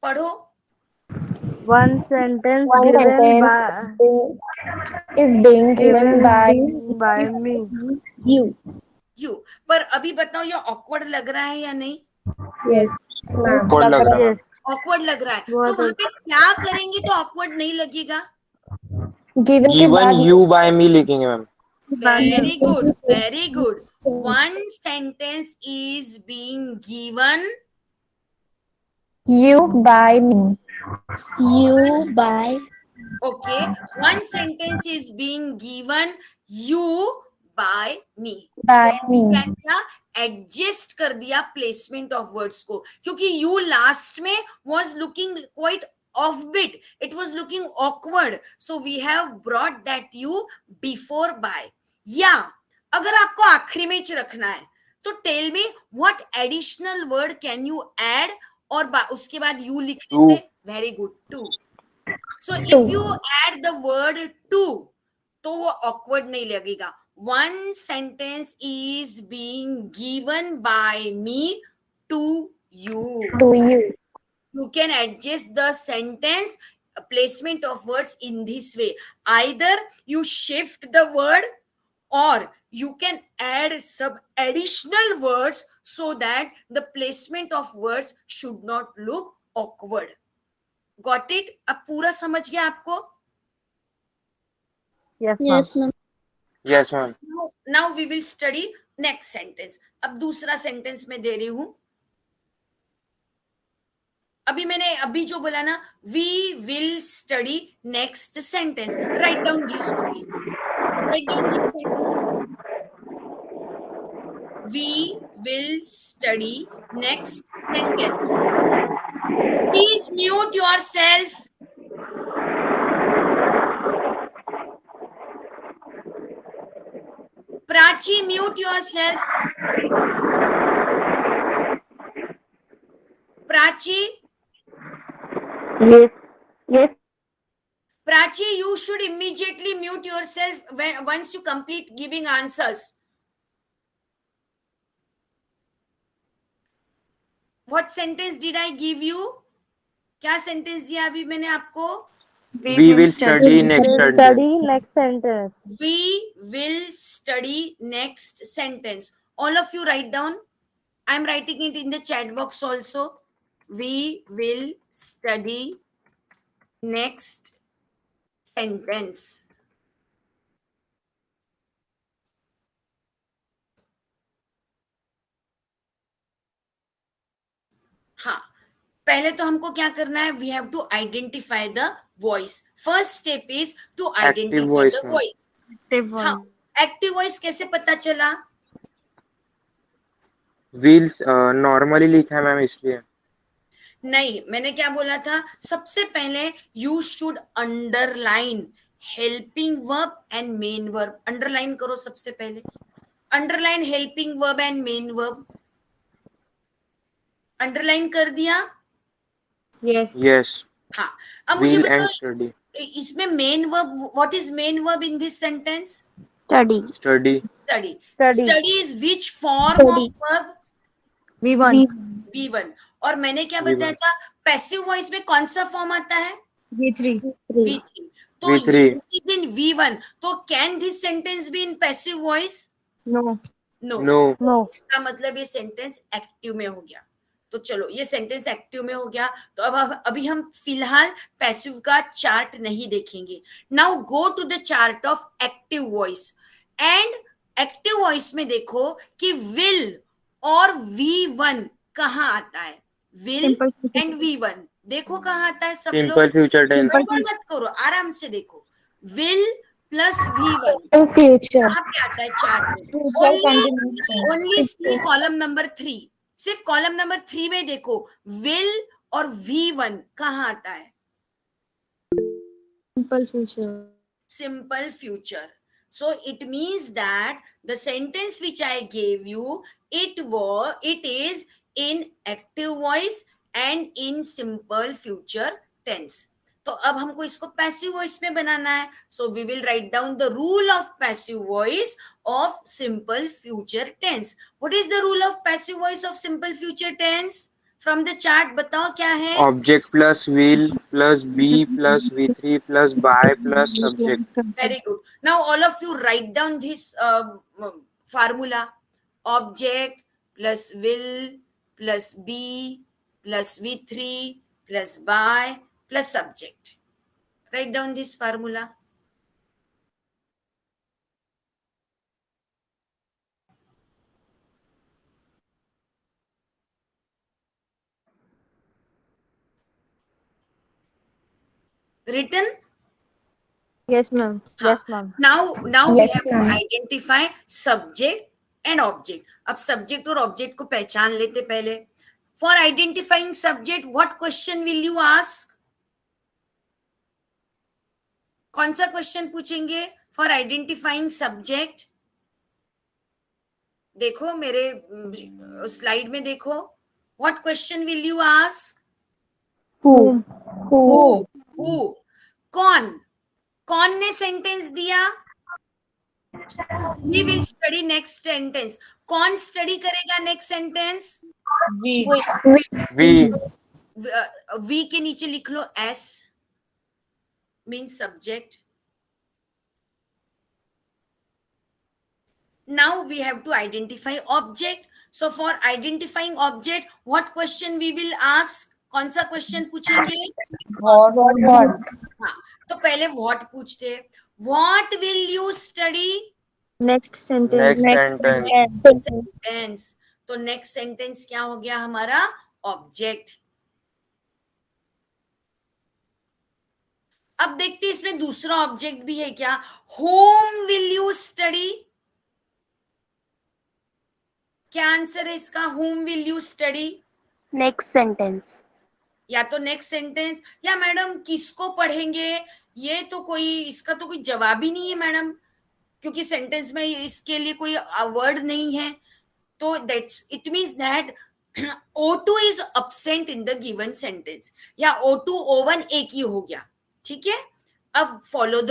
पढ़ो. One sentence One given sentence by is being given by me. you. You. पर अभी बताओ, ये awkward लग रहा है या नहीं? Yes, ma'am. Awkward लग रहा है Yes. मैम. ऑकवर्ड लग रहा है, तो बहुत वहां पे क्या करेंगे तो ऑकवर्ड नहीं लगेगा? Given के Given बाद you by me लिखेंगे ma'am. Very good, very good. One sentence is being given. you by me. You by Okay, one sentence is being given you by me. me. क्या किया, adjust कर दिया placement of words को, क्योंकि you last में was looking quite off bit, it was looking awkward, so we have brought that you before by. या अगर आपको आखिरी में ही रखना है तो tell me what additional word can you add, और उसके बाद यू लिख लेते. Very good, two. So if you add the word to, तो वो awkward नहीं लगेगा. One sentence is being given by me to you. To you. You can adjust the sentence placement of words in this way. Either you shift the word, or you can add some additional words so that the placement of words should not look awkward. Got it? अब पूरा समझ गया आपको? Yes, ma'am. Yes ma'am. Now we will study next sentence. अब दूसरा sentence मैं दे रही हूं. अभी जो बोला ना, we will study next sentence. Write down this only. Write down this sentence. We will study next sentence. Please mute yourself. Prachi, mute yourself. Prachi, Yes. Yes. Prachi, you should immediately mute yourself once you complete giving answers. What sentence did I give you? क्या sentence दिया अभी मैंने आपको? We will study next sentence. Study next sentence. We will study next sentence. All of you write down. I'm writing it in the chat box also. We will study next sentence. हाँ, पहले तो हमको क्या करना है, we have to identify the voice. First step is to identify the voice. हाँ, active voice कैसे पता चला? Wheels नॉर्मली लिखा है मैम इसलिए. नहीं, मैंने क्या बोला था, सबसे पहले you should underline helping verb and main verb. Underline करो सबसे पहले. Underline helping verb and main verb. Underline कर दिया? Yes. हाँ, अब मुझे Will and बताओ, study. इसमें main verb, what is main verb in this sentence? Study. Study. Study. Study. Study is which form of verb? V1. V1. और मैंने क्या V1. बताया था, पैसिव वॉइस में कौन सा फॉर्म आता है? V3. V3. तो V3. this is in V1. तो can this sentence be in passive voice? No. No. No. इसका मतलब ये सेंटेंस एक्टिव में हो गया. तो चलो, ये सेंटेंस एक्टिव में हो गया, तो अब अभी हम फिलहाल पैसिव का चार्ट नहीं देखेंगे. Now go to the chart of active voice. And active voice में देखो कि विल और V1 कहाँ आता है. विल एंड V1 देखो कहाँ आता है सब लोग. Simple future tense. गड़बड़ मत करो, आराम से देखो. Will plus V1 Future. कहाँ पे आता है चार्ट में? Only see column number 3. सिर्फ कॉलम नंबर 3 में देखो, विल और V1 कहाँ आता है? Simple future. Simple future. So it means that the sentence which I gave you, it is in active voice and in simple future tense. तो अब हमको इसको पैसिव वॉइस में बनाना है. So we will write down the rule of passive voice of simple future tense. What is the rule of passive voice of simple future tense? From the chart बताओ क्या है. Object plus will plus be plus V3 plus by plus subject. Very good. Now all of you write down this formula. Object plus will plus be plus V3 plus by plus subject. Write down this formula. Written? Yes, ma'am. Yes, ma'am. Now we Yes, have to ma'am. identify subject and object. अब subject और object को पहचान लेते पहले. For identifying subject, what question will you ask? कौन सा question पूछेंगे for identifying subject? देखो मेरे स्लाइड में देखो. What question will you ask? Who? Who. कौन ने सेंटेंस दिया? We will study next sentence. कौन स्टडी करेगा नेक्स्ट सेंटेंस? We. वी के नीचे लिख लो S, means subject. Now we have to identify object. So for identifying object, what question we will ask? कौन सा क्वेश्चन पूछेंगे? What? हाँ, तो पहले what पूछते हैं. What will you study? Next sentence. Next sentence. Sentence. तो next sentence क्या हो गया हमारा? Object. अब देखते हैं इसमें दूसरा ऑब्जेक्ट भी है क्या? Whom will you study? क्या आंसर है इसका? Whom will you study? Next sentence. या तो नेक्स्ट सेंटेंस, या मैडम किसको पढ़ेंगे? ये तो कोई, इसका तो कोई जवाब ही नहीं है मैडम, क्योंकि सेंटेंस में इसके लिए कोई वर्ड नहीं है. तो that's it means that O2 is absent in the given sentence, या O2 O1 एक ही हो गया. ठीक है. अब फॉलो द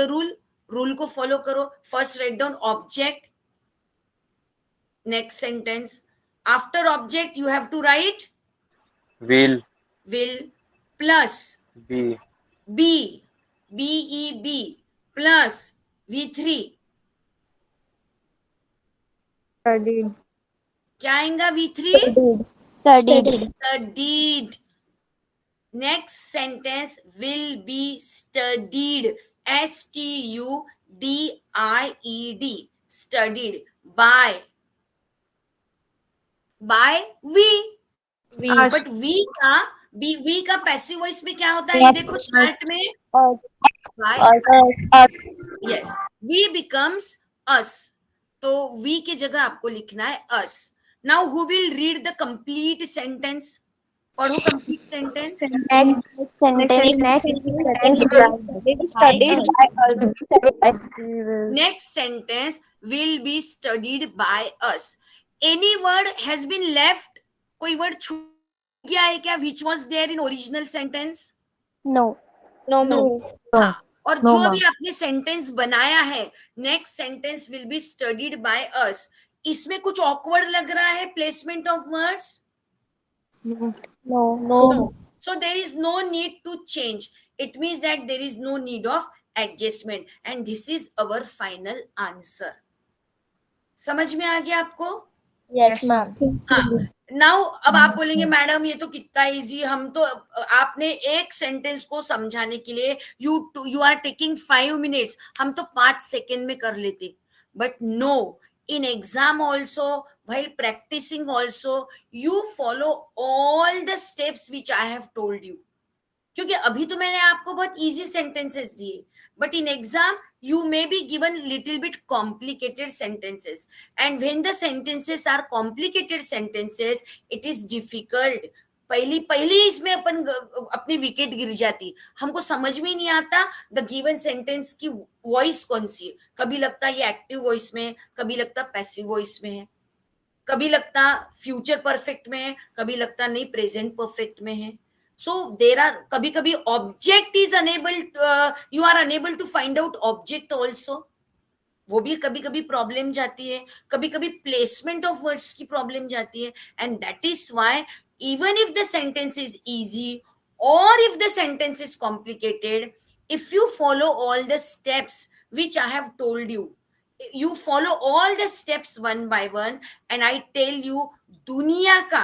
रूल को फॉलो करो. First write down object, next sentence. After object you have to write Will. Plus Be. BEB plus V3. Studied. क्या आएगा? V3 studied. Next sentence will be studied. STUDIED. Studied by we. Us. But we का passive voice में क्या होता है? ये देखो chart में. By yes, we becomes us. तो we की जगह आपको लिखना है us. Now who will read the complete sentence? पढ़ो complete sentence. Next sentence will be studied by us. Any word has been left? कोई word छूट गया है क्या? Which was there in original sentence? No. हाँ. और No, जो ma'am. भी आपने सेंटेंस बनाया है, next sentence will be studied by us. इसमें कुछ ऑकवर्ड लग रहा है placement of words? No. So there is no need to change. It means that there is no need of adjustment, and this is our final answer. समझ में आ गया आपको? Yes ma'am. हाँ. नाउ अब आप बोलेंगे मैडम ये तो कितना इजी, हम तो, आपने एक सेंटेंस को समझाने के लिए यू आर टेकिंग 5 मिनट्स, हम तो 5 सेकेंड में कर लेते. But no, in exam also, while practicing also, you follow all the steps which I have told you. क्योंकि अभी तो मैंने आपको बहुत easy sentences दिए, but in exam you may be given little bit complicated sentences, and when the sentences are complicated sentences, it is difficult पहली इसमें अपनी विकेट गिर जाती, हमको समझ में नहीं आता द गिवन सेंटेंस की वॉइस कौन सी है। कभी लगता है ये एक्टिव वॉइस में है, कभी लगता पैसिव वॉइस में है, कभी लगता फ्यूचर परफेक्ट में है, कभी लगता नहीं प्रेजेंट परफेक्ट में है। सो देर आर, कभी कभी object is unable, you are unable to find out object also, वो भी कभी कभी प्रॉब्लम जाती है, कभी कभी प्लेसमेंट ऑफ वर्ड्स की प्रॉब्लम जाती है। And that is why even if the sentence is easy और if the sentence is complicated, if you follow all the steps which I have told you, you follow all the steps one by one, and I tell you, दुनिया का,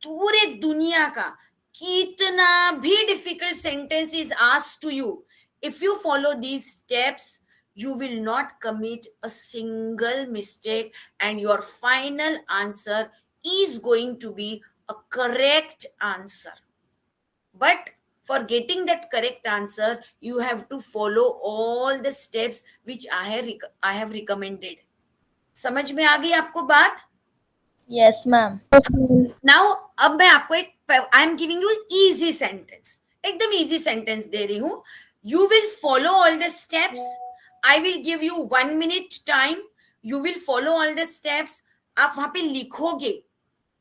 पूरे दुनिया का कितना भी difficult sentence is asked to you, if you follow these steps, you will not commit a single mistake, and your final answer is going to be a correct answer. But for getting that correct answer, you have to follow all the steps which I have recommended. समझ में आ गई आपको बात? Yes, ma'am. Now अब मैं आपको एक, आई am giving you easy sentence, एकदम इजी सेंटेंस दे रही हूं. You will follow all the steps, I will give you 1 minute time, you will follow all the steps. आप वहां पे लिखोगे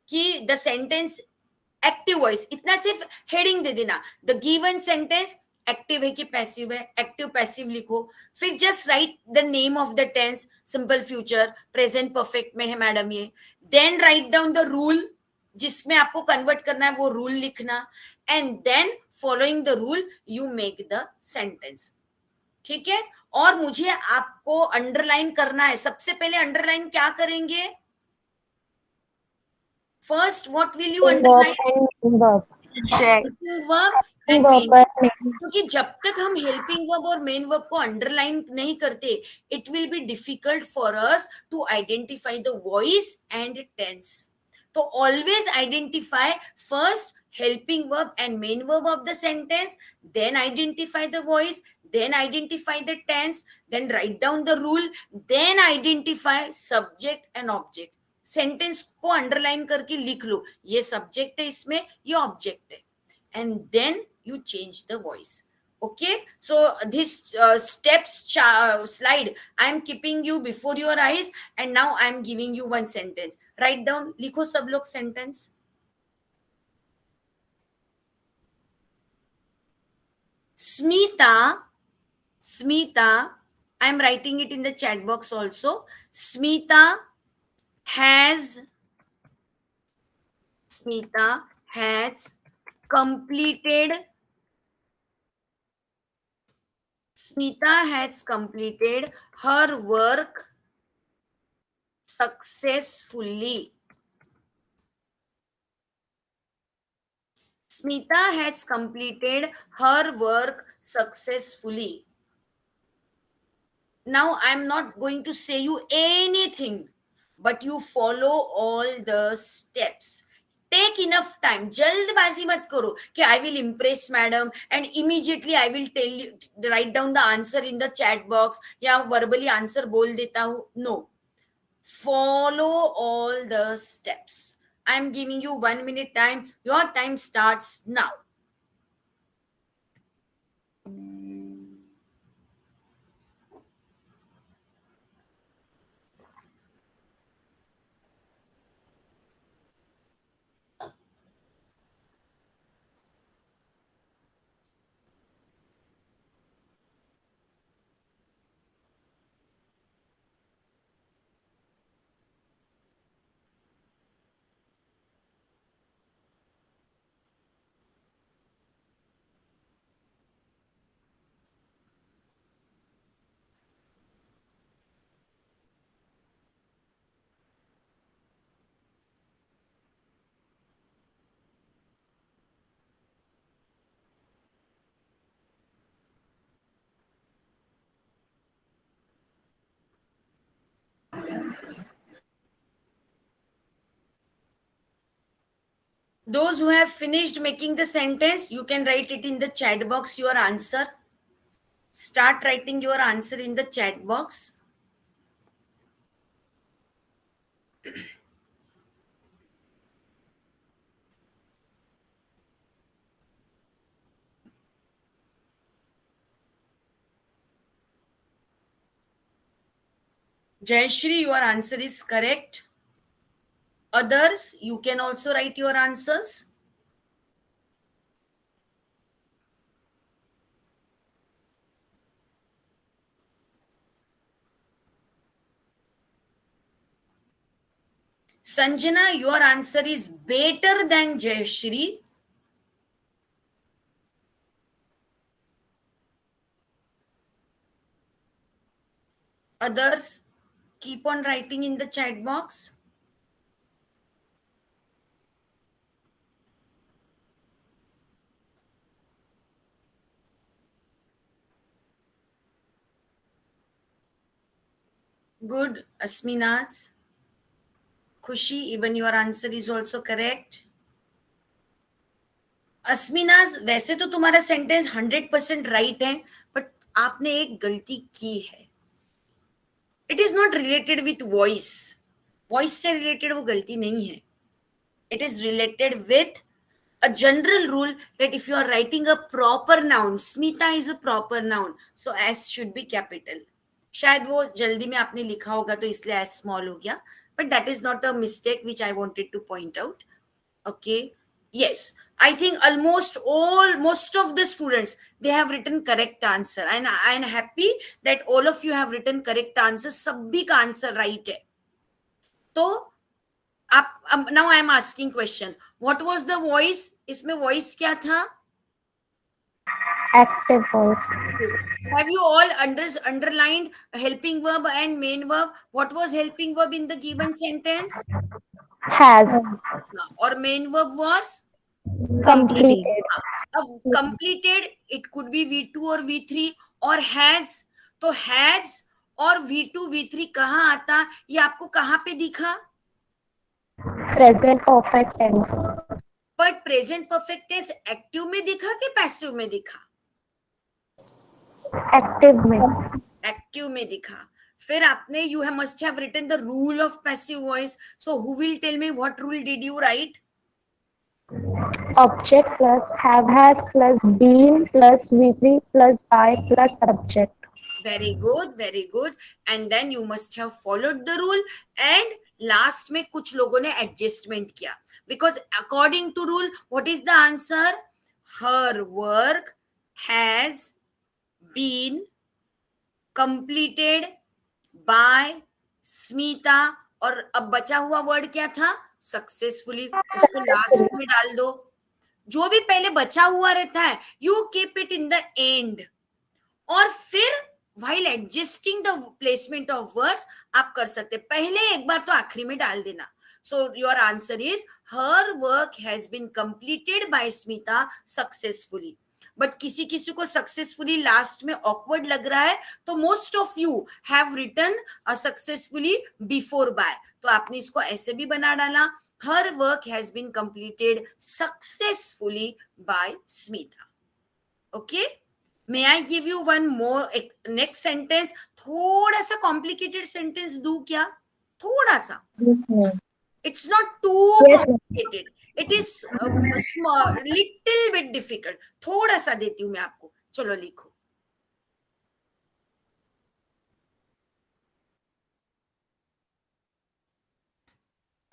कि द सेंटेंस एक्टिव वॉइस, इतना सिर्फ हेडिंग दे देना, द गिवन सेंटेंस एक्टिव है कि पैसिव है, एक्टिव पैसिव लिखो. फिर just write the name of the tense, simple future, present perfect में है मैडम ये. Then write down the rule, जिसमें आपको कन्वर्ट करना है वो रूल लिखना, and then following the rule you make the sentence. ठीक है? और मुझे आपको अंडरलाइन करना है. सबसे पहले अंडरलाइन क्या करेंगे? First what will you underline? Helping verb and main verb. क्योंकि जब तक हम हेल्पिंग वर्ब और मेन वर्ब को अंडरलाइन नहीं करते, it will be difficult for us to identify the voice and tense. तो always identify first helping verb and main verb of the sentence, then identify the voice, then identify the tense, then write down the rule, then identify subject and object. Sentence को underline करके लिख लो, ये subject है, इसमें ये object है, and then you change the voice. Okay, so this steps slide I am keeping you before your eyes, and now I am giving you one sentence. Write down, लिखो सब लोग sentence. Smita, I am writing it in the chat box also. Smita has completed her work successfully. Smita has completed her work successfully. Now I am not going to say you anything, but you follow all the steps. Take enough time. जल्दबाजी मत करो कि I will impress madam and immediately I will tell you, write down the answer in the chat box या verbally answer बोल देता हूँ. No. Follow all the steps. I am giving you 1 minute time. Your time starts now. Those who have finished making the sentence, you can write it in the chat box, your answer. Start writing your answer in the chat box. Jayashri, your answer is correct. Others, you can also write your answers. Sanjana, your answer is better than Jayashri. Others, keep on writing in the chat box. Good, Asminaz. Khushi, even your answer is also correct. अस्मिनाज वैसे तो तुम्हारा sentence 100% right है, but आपने एक गलती की है. It is not related with voice. Voice से रिलेटेड वो गलती नहीं है. It is related with a general rule that if you are writing a proper noun, Smita is a proper noun, so S should be capital. शायद वो जल्दी में आपने लिखा होगा तो इसलिए S small हो गया, but that is not a mistake which I wanted to point out. Okay, yes, I think most of the students, they have written correct answer, and I am happy that all of you have written correct answer. सभी का answer right है. तो आप now I am asking question, what was the voice? इसमें voice क्या था? Active voice. Have you all underlined helping verb and main verb? What was helping verb in the given sentence? Has. Or main verb was Completed. अब completed, it could be V2 और V3 और has. तो has और V2 V3 कहाँ आता, ये आपको कहाँ पे दिखा? Present perfect tense. But present perfect tense active में दिखा कि पैसिव में दिखा? Active में. एक्टिव में दिखा. फिर आपने you have must have written the rule of passive voice. So who will tell me what rule did you write? Object plus have has plus been plus V3 plus by plus subject. Very good, very good. And then you must have followed the rule. And last में कुछ लोगों ने adjustment किया. Because according to rule, what is the answer? Her work has been completed by Smita. और अब बचा हुआ word क्या था? सक्सेसफुली. उसको लास्ट में डाल दो. जो भी पहले बचा हुआ रहता है, you keep it in the end. और फिर while adjusting the placement of words आप कर सकते. पहले एक बार तो आखिरी में डाल देना. So your answer is her work has been completed by Smita successfully. But किसी किसी को सक्सेसफुली लास्ट में ऑकवर्ड लग रहा है, तो most of you have written successfully before by. तो आपने इसको ऐसे भी बना डाला, her work has been completed successfully by Smita. Okay, may I give you one more next sentence? थोड़ा सा कॉम्प्लिकेटेड सेंटेंस दू क्या? थोड़ा सा. It's not too complicated. It is little bit difficult. थोड़ा सा देती हूं मैं आपको. चलो लिखो.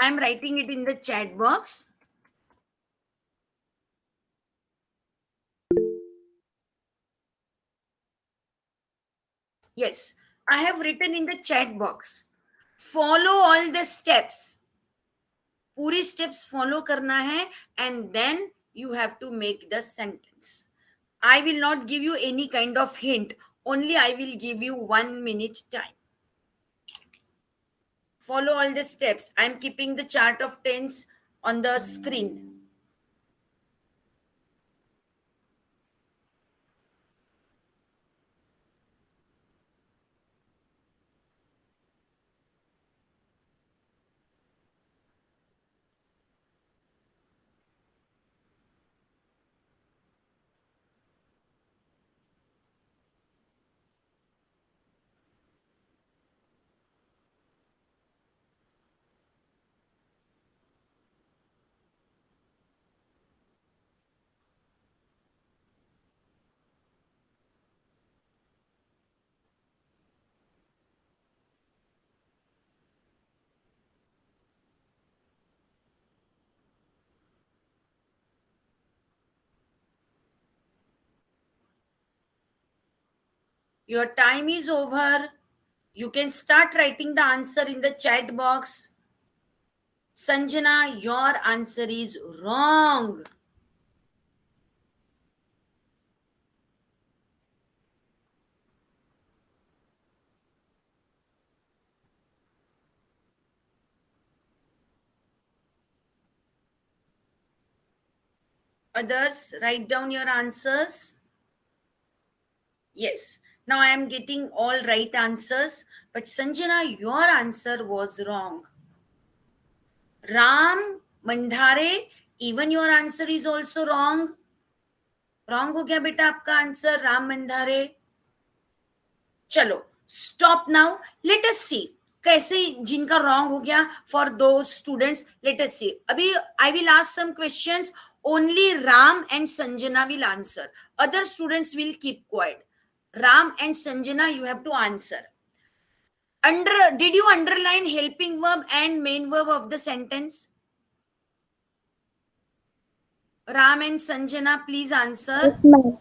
I am writing it in the chat box. Yes, I have written in the chat box. Follow all the steps. पूरी steps follow करना है, and then you have to make the sentence. I will not give you any kind of hint. Only I will give you 1 minute time. Follow all the steps. I am keeping the chart of tense on the screen. Your time is over. You can start writing the answer in the chat box. Sanjana, your answer is wrong. Others, write down your answers. Yes. Now I am getting all right answers. But Sanjana, your answer was wrong. Ram, Mandhare, even your answer is also wrong. Wrong हो गया बेटा आपका answer Ram Mandhare. चलो stop now. Let us see कैसे जिनका wrong हो गया. For those students let us see. अभी I will ask some questions. Only Ram and Sanjana will answer. Other students will keep quiet. Ram and Sanjana, you have to answer. Did you underline helping verb and main verb of the sentence? Ram and Sanjana, please answer. Yes, ma'am.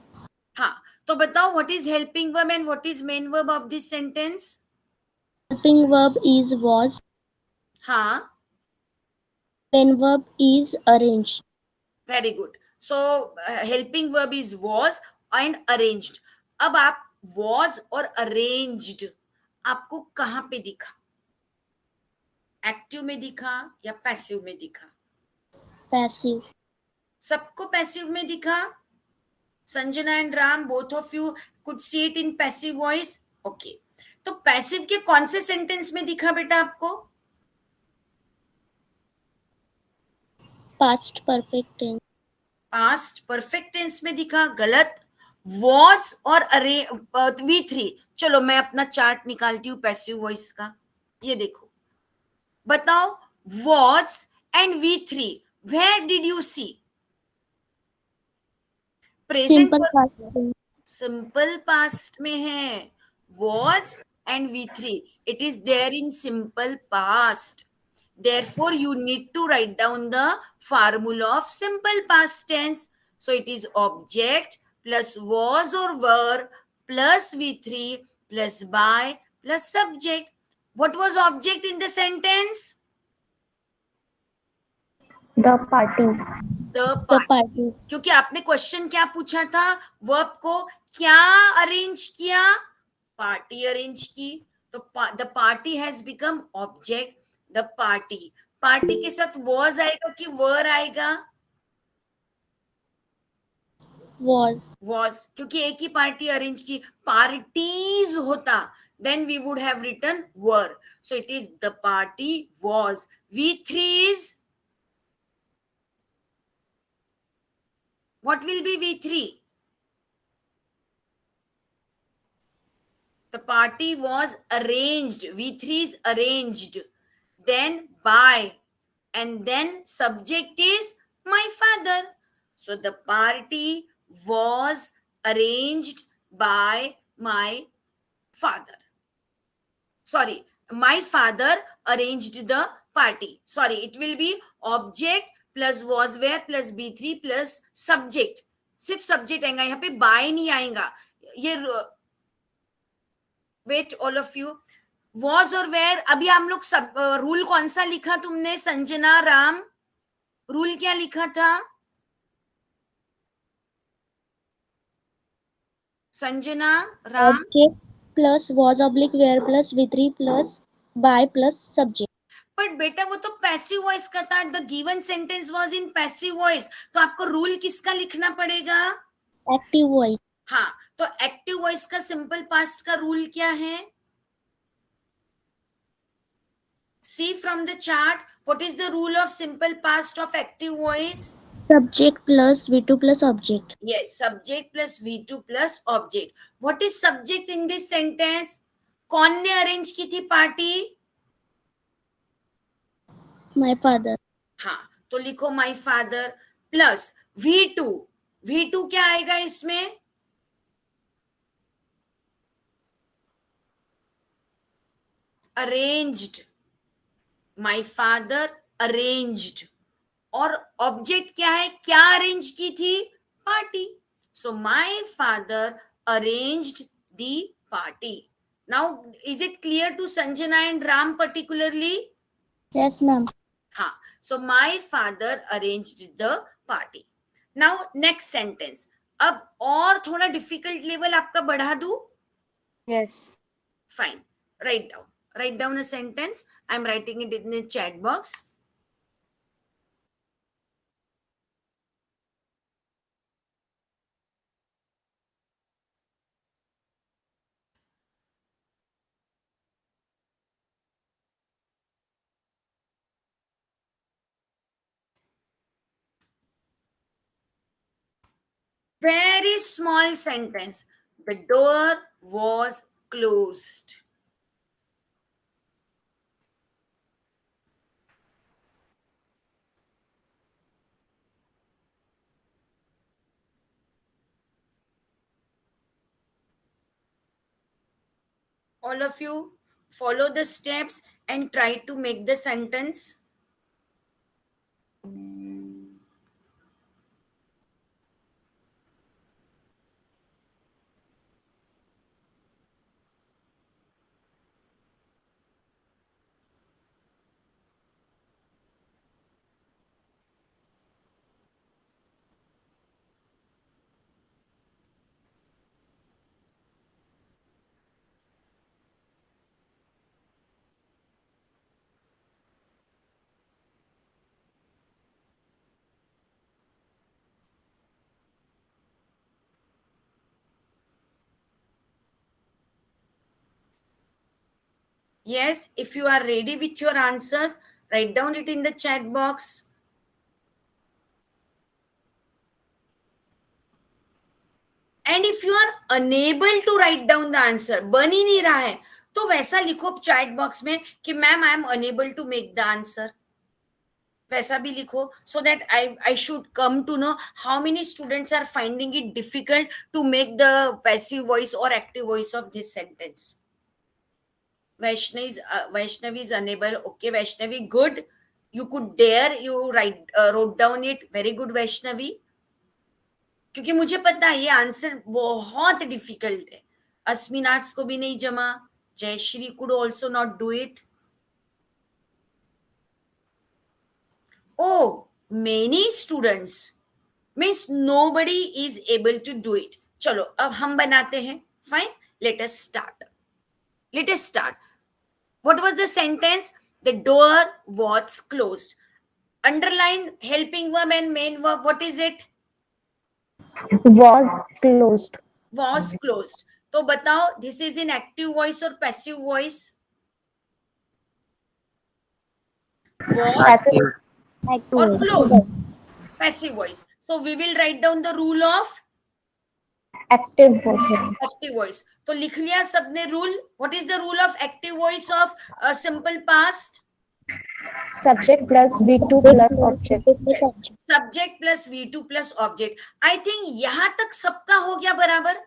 हाँ, तो बताओ what is helping verb and what is main verb of this sentence? Helping verb is was. हाँ, Main verb is arranged. very good. So helping verb is was and arranged. अब आप was और arranged आपको कहाँ पे दिखा? Active में दिखा या पैसिव में दिखा? Passive. सबको पैसिव में दिखा. Sanjana and Ram both of you could see it in passive voice. Okay, तो पैसिव के कौन से सेंटेंस में दिखा बेटा आपको? Past perfect tense. Past perfect tense में दिखा. गलत. वॉज और अरे V3. चलो मैं अपना चार्ट निकालती हूँ पैसिव वॉइस का. ये देखो, बताओ was and V3 where did you see? Present Simple past tense. Simple past में है. was and V3, it is there in simple past. Therefore you need to write down the formula of simple past tense. So it is object plus was or were plus V3 plus by plus subject. What was object in the sentence? The party. The The party. party. क्योंकि आपने question क्या पूछा था? Verb को क्या arrange किया? Party arrange की. तो the party has become object. The party. Party के साथ वॉज आएगा कि वर आएगा? Was. वॉज, क्योंकि एक ही पार्टी अरेंज की. पार्टीज होता then we would have written were. So it is the party was. V3 is, what will be V3? The party was arranged. V3 is arranged. Then by. And then subject is my father. So the party was arranged by my father. Sorry, my father arranged the party. Sorry, it will be object plus was where plus B3 plus subject. सिर्फ subject आएगा, यहाँ पे by नहीं आएगा. ये wait all of you. Was और where. अभी हम लोग सब रूल कौन सा लिखा तुमने संजना राम? रूल क्या लिखा था Sanjana Ram? Object plus was oblique where plus V3 plus by plus subject. But बेटा वो तो पैसिव वॉइस का था. The given sentence was in passive voice. तो आपको रूल किसका लिखना पड़ेगा? Active voice. हाँ, तो एक्टिव वॉइस का सिंपल पास्ट का रूल क्या है? See from the chart, what is the rule of simple past of active voice? Subject plus V2 plus object. Yes, subject plus V2 plus object. What is subject in this sentence? कौन ने arrange की थी party? My father. हाँ, तो लिखो my father plus V2. V2 क्या आएगा इसमें? Arranged. My father arranged. और ऑब्जेक्ट क्या है? क्या अरेंज की थी? Party. So my father arranged the party. Now, is it clear to Sanjana and Ram particularly? Yes, ma'am. हाँ. So my father arranged the party. Now next sentence. अब और थोड़ा difficult level आपका बढ़ा दूं? Yes. Fine. Write down. Write down a sentence. I'm writing it in the chat box. Very small sentence. The door was closed. All of you follow the steps and try to make the sentence. Yes, if you are ready with your answers, write down it in the chat box. And if you are unable to write down the answer, बन ही नहीं रहा है, तो वैसा लिखो chat box में कि ma'am I am unable to make the answer. वैसा भी लिखो, so that I should come to know how many students are finding it difficult to make the passive voice or active voice of this sentence. Vaishnavi is unable. Okay, Vaishnavi, good. You could dare. You wrote down it. Very good, Vaishnavi. क्योंकि मुझे पता है ये answer बहुत difficult है. अस्मिनाथ को भी नहीं जमा. Jayashree could also not do it. Oh, many students means nobody is able to do it. चलो अब हम बनाते हैं. Fine, let us start. What was the sentence? The door was closed. Underline helping verb and main verb. What is it? Was closed. Was closed. तो बताओ, this is in active voice or passive voice? Was Active. or closed? Passive voice. So we will write down the rule of Active voice. active voice. तो लिख लिया सबने rule. What is the rule of active voice of simple past? Subject plus V2 plus object. Subject plus V2 plus object. I think यहां तक सबका हो गया बराबर.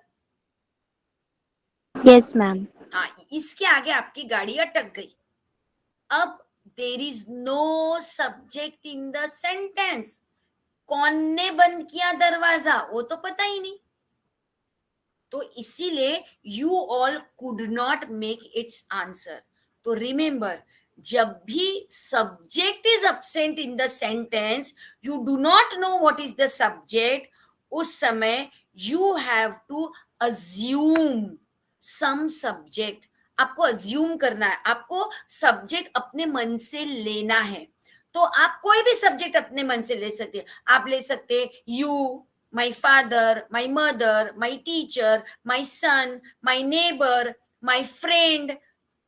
Yes, ma'am. हाँ, इसके आगे आपकी गाड़ी अटक गई. अब there is no subject in the sentence. कौन ने बंद किया दरवाजा वो तो पता ही नहीं. तो इसीलिए you all could not make its answer. तो remember, जब भी subject is absent in the sentence, you do not know what is the subject. उस समय you have to assume some subject. आपको assume करना है. आपको subject अपने मन से लेना है. तो आप कोई भी subject अपने मन से ले सकते हैं. आप ले सकते हैं you, my father, my mother, my teacher, my son, my neighbor, my friend,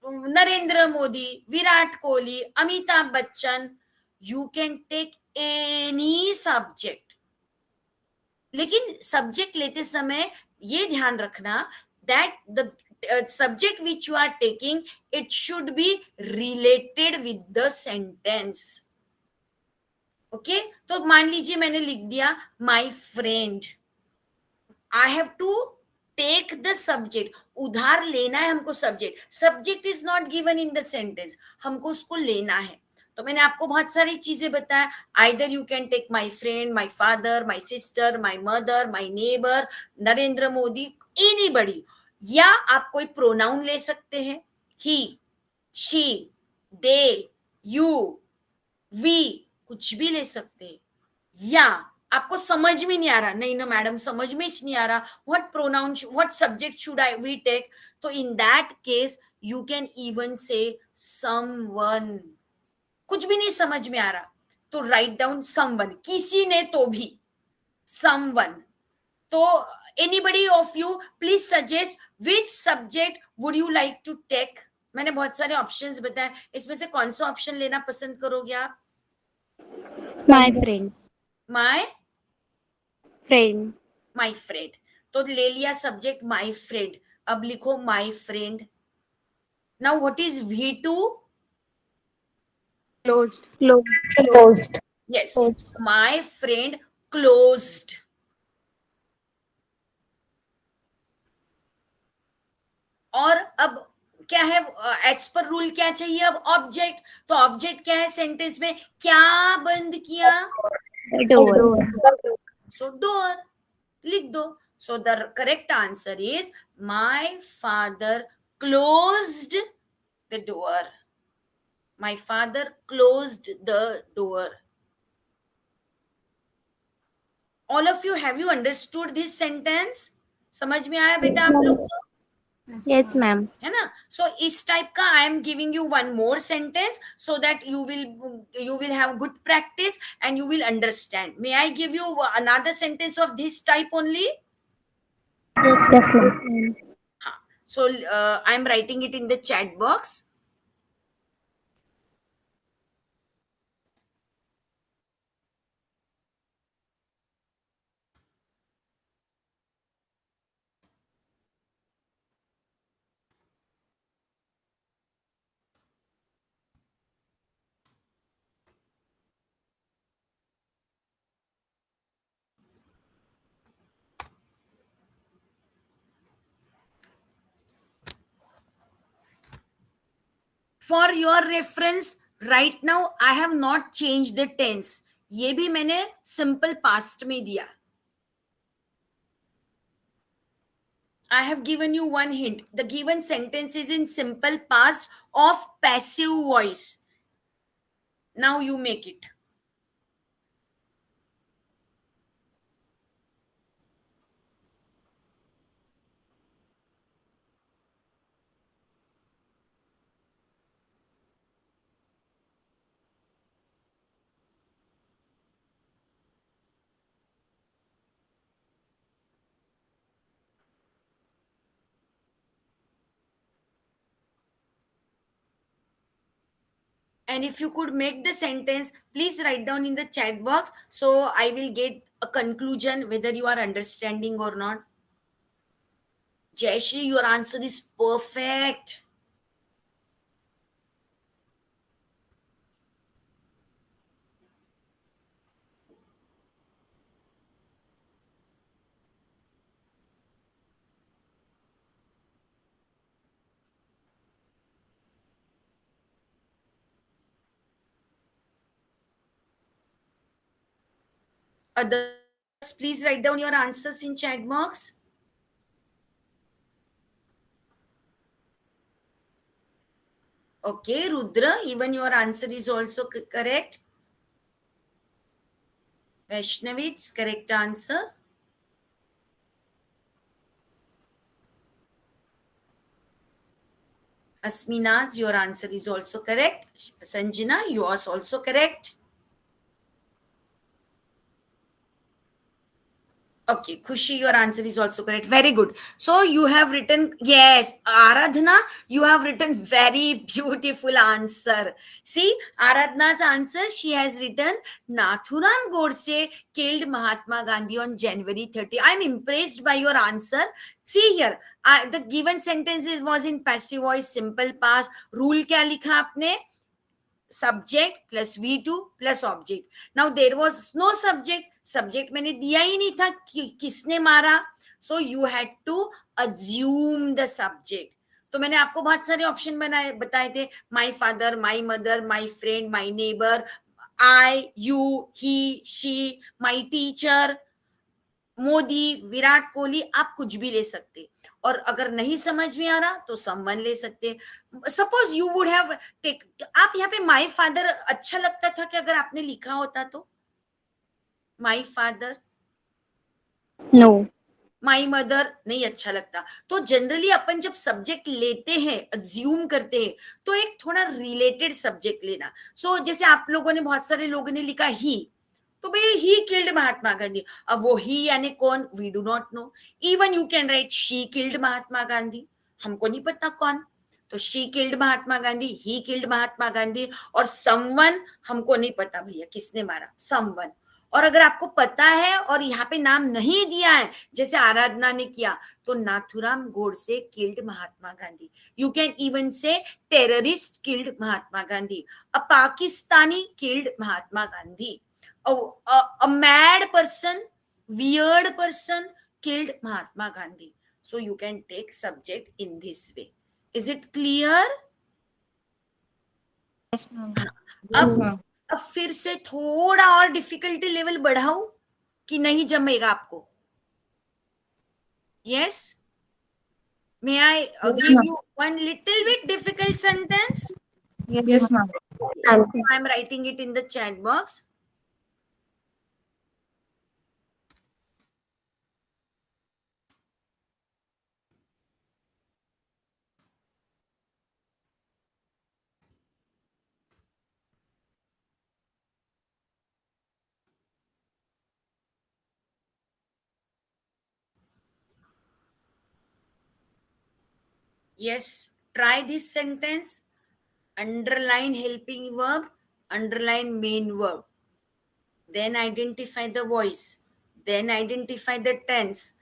Narendra Modi, Virat Kohli, Amitabh Bachchan. You can take any subject. लेकिन सब्जेक्ट लेते समय ये ध्यान रखना that the subject which you are taking, it should be related with the sentence. Okay, तो मान लीजिए मैंने लिख दिया my friend. I have to take the subject. उधार लेना है हमको subject. Subject is not given in the sentence. हमको उसको लेना है. तो मैंने आपको बहुत सारी चीजें बताया. Either you can take my friend, my father, my sister, my mother, my neighbor, Narendra Modi, anybody. या आप कोई प्रोनाउन ले सकते हैं, ही, शी, दे, यू, वी, कुछ भी ले सकते हैं. या आपको समझ में नहीं आ रहा, नहीं ना मैडम समझ में नहीं आ रहा, what pronoun, what subject should I we take, तो in that case you can even say someone. कुछ भी नहीं समझ में आ रहा तो राइट डाउन समवन, किसी ने तो भी, समवन. तो anybody of you please suggest which subject would you like to take. मैंने बहुत सारे ऑप्शंस बताए, इसमें से कौन सा ऑप्शन लेना पसंद करोगे आप? My friend. My Friend. My friend. तो ले लिया सब्जेक्ट माय फ्रेंड. अब लिखो my friend. Now what is V2? Closed. Closed. Yes, Closed. my friend closed. और अब क्या है, एज पर रूल क्या चाहिए अब? ऑब्जेक्ट. तो ऑब्जेक्ट क्या है सेंटेंस में? क्या बंद किया? Door. सो डोर लिख दो. So the correct answer is my father closed the door. My father closed the door. All of you, have you understood this sentence? समझ में आया बेटा आप लोग को? Yes, ma'am. है ना? सो इस टाइप का I am giving you one more sentence so that you will have good practice and you will understand. May I give you another sentence of this type only? Yes, Yes, ma'am. हाँ. So I am writing it in the chat box. For your reference, right now I have not changed the tense. ये भी मैंने simple past में दिया. I have given you one hint. The given sentence is in simple past of passive voice. Now you make it. And if you could make the sentence, please write down in the chat box so I will get a conclusion whether you are understanding or not. Jayashri, your answer is perfect. Others, please write down your answers in chat box. Okay, Rudra, even your answer is also correct. Vaishnavi, it's correct answer. Asmina's, your answer is also correct. Sanjana, yours also correct. Okay, Khushi, your answer is also correct. Very good. So you have written, yes, Aradhana, you have written very beautiful answer. See, Aradhana's answer, she has written, Nathuram Godse killed Mahatma Gandhi on January 30. I'm impressed by your answer. See here, the given sentences was in passive voice, simple past. Rule क्या लिखा आपने? Subject plus V2 plus object. Now there was no subject. Subject मैंने दिया ही नहीं था किसने मारा. So you had to assume the subject. तो मैंने आपको बहुत सारे ऑप्शन बताए थे. My father, my mother, my friend, my neighbor, I, you, he, she, my teacher, Modi, Virat Kohli, आप कुछ भी ले सकते। और अगर नहीं समझ में आ रहा तो समवन ले सकते। Suppose you would have take, आप यहाँ पे माय फादर अच्छा लगता था कि अगर आपने लिखा होता तो my father, No. My mother नहीं अच्छा लगता। तो जनरली अपन जब सब्जेक्ट लेते हैं, अज्यूम करते हैं, तो एक थोड़ा रिलेटेड सब्जेक्ट लेना। सो जैसे आप लोगों ने, बहुत सारे लोगों ने लिखा ही, तो भाई ही किल्ड महात्मा गांधी। अब वो ही यानी कौन, we do not know. Even you can write she killed Mahatma Gandhi, हमको नहीं पता कौन। तो she killed Mahatma Gandhi, he killed Mahatma Gandhi, और समवन हमको नहीं पता भैया किसने मारा, समवन। और अगर आपको पता है और यहाँ पे नाम नहीं दिया है, जैसे आराधना ने किया, तो Nathuram Godse killed Mahatma Gandhi. You can even say terrorist killed Mahatma Gandhi, a Pakistani killed Mahatma Gandhi, a mad person, weird person killed Mahatma Gandhi. So you can take subject in this way. Is it clear? Yes, ma'am. अब फिर से थोड़ा और डिफिकल्टी लेवल बढ़ाऊं कि नहीं जमेगा आपको? Yes? May I give you one little bit difficult sentence? Yes, ma'am. Okay. I'm writing it in the chat box. Yes, try this sentence. Underline helping verb, underline main verb. Then identify the voice. Then identify the tense.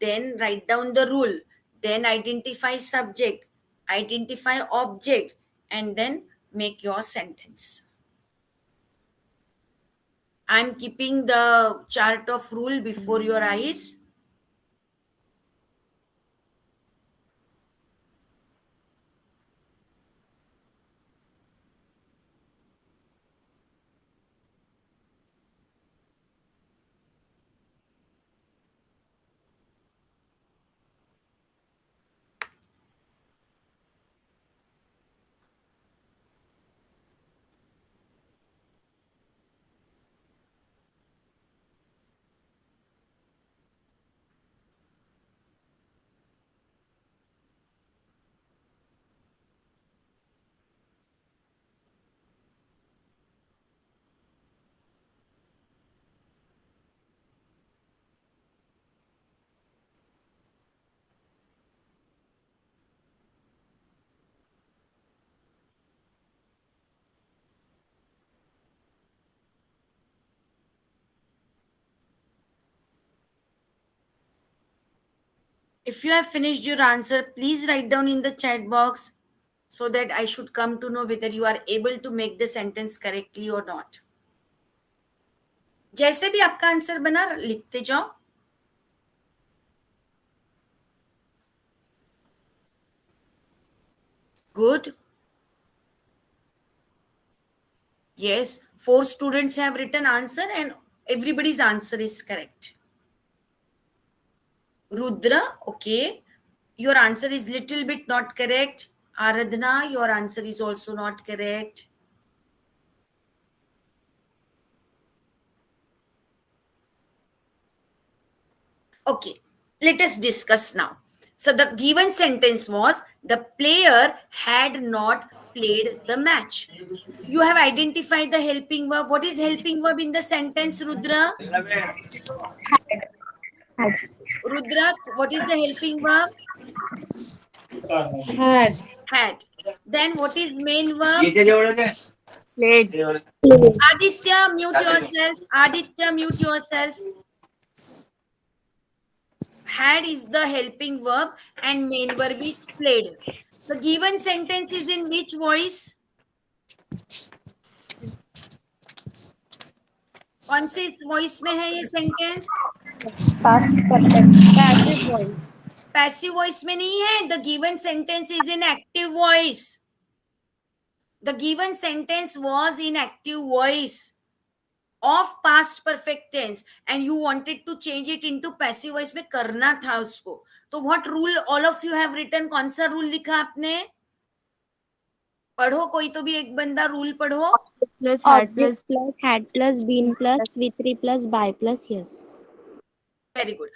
Then write down the rule. Then identify subject. Identify object. And then make your sentence. I'm keeping the chart of rule before your eyes. If you have finished your answer, please write down in the chat box so that I should come to know whether you are able to make the sentence correctly or not. जैसे भी आपका answer बना लिखते जाओ. Good. Yes, 4 students have written answer and everybody's answer is correct. Rudra, okay. Your answer is little bit not correct. Aradhana, your answer is also not correct. Okay, let us discuss now. So the given sentence was, the player had not played the match. You have identified the helping verb. What is helping verb in the sentence, Rudra? Rudra, what is the helping verb? Had. Then what is main verb? Played. Aditya, mute yourself. Aditya, mute yourself. Had is the helping verb and main verb is played. The given sentence is in which voice? कौन से voice में है ये sentence? Past perfect. Passive voice. Passive voice में नहीं है. The given sentence is in active voice. The given sentence was in active voice. of past perfect tense and you wanted to change it into passive voice में करना था उसको, तो what rule all of you have written? कौन सा rule लिखा आपने? पढ़ो, कोई तो भी एक बंदा रूल पढ़ो. Plus had Object plus had plus been plus V3 plus by plus yes. Very good.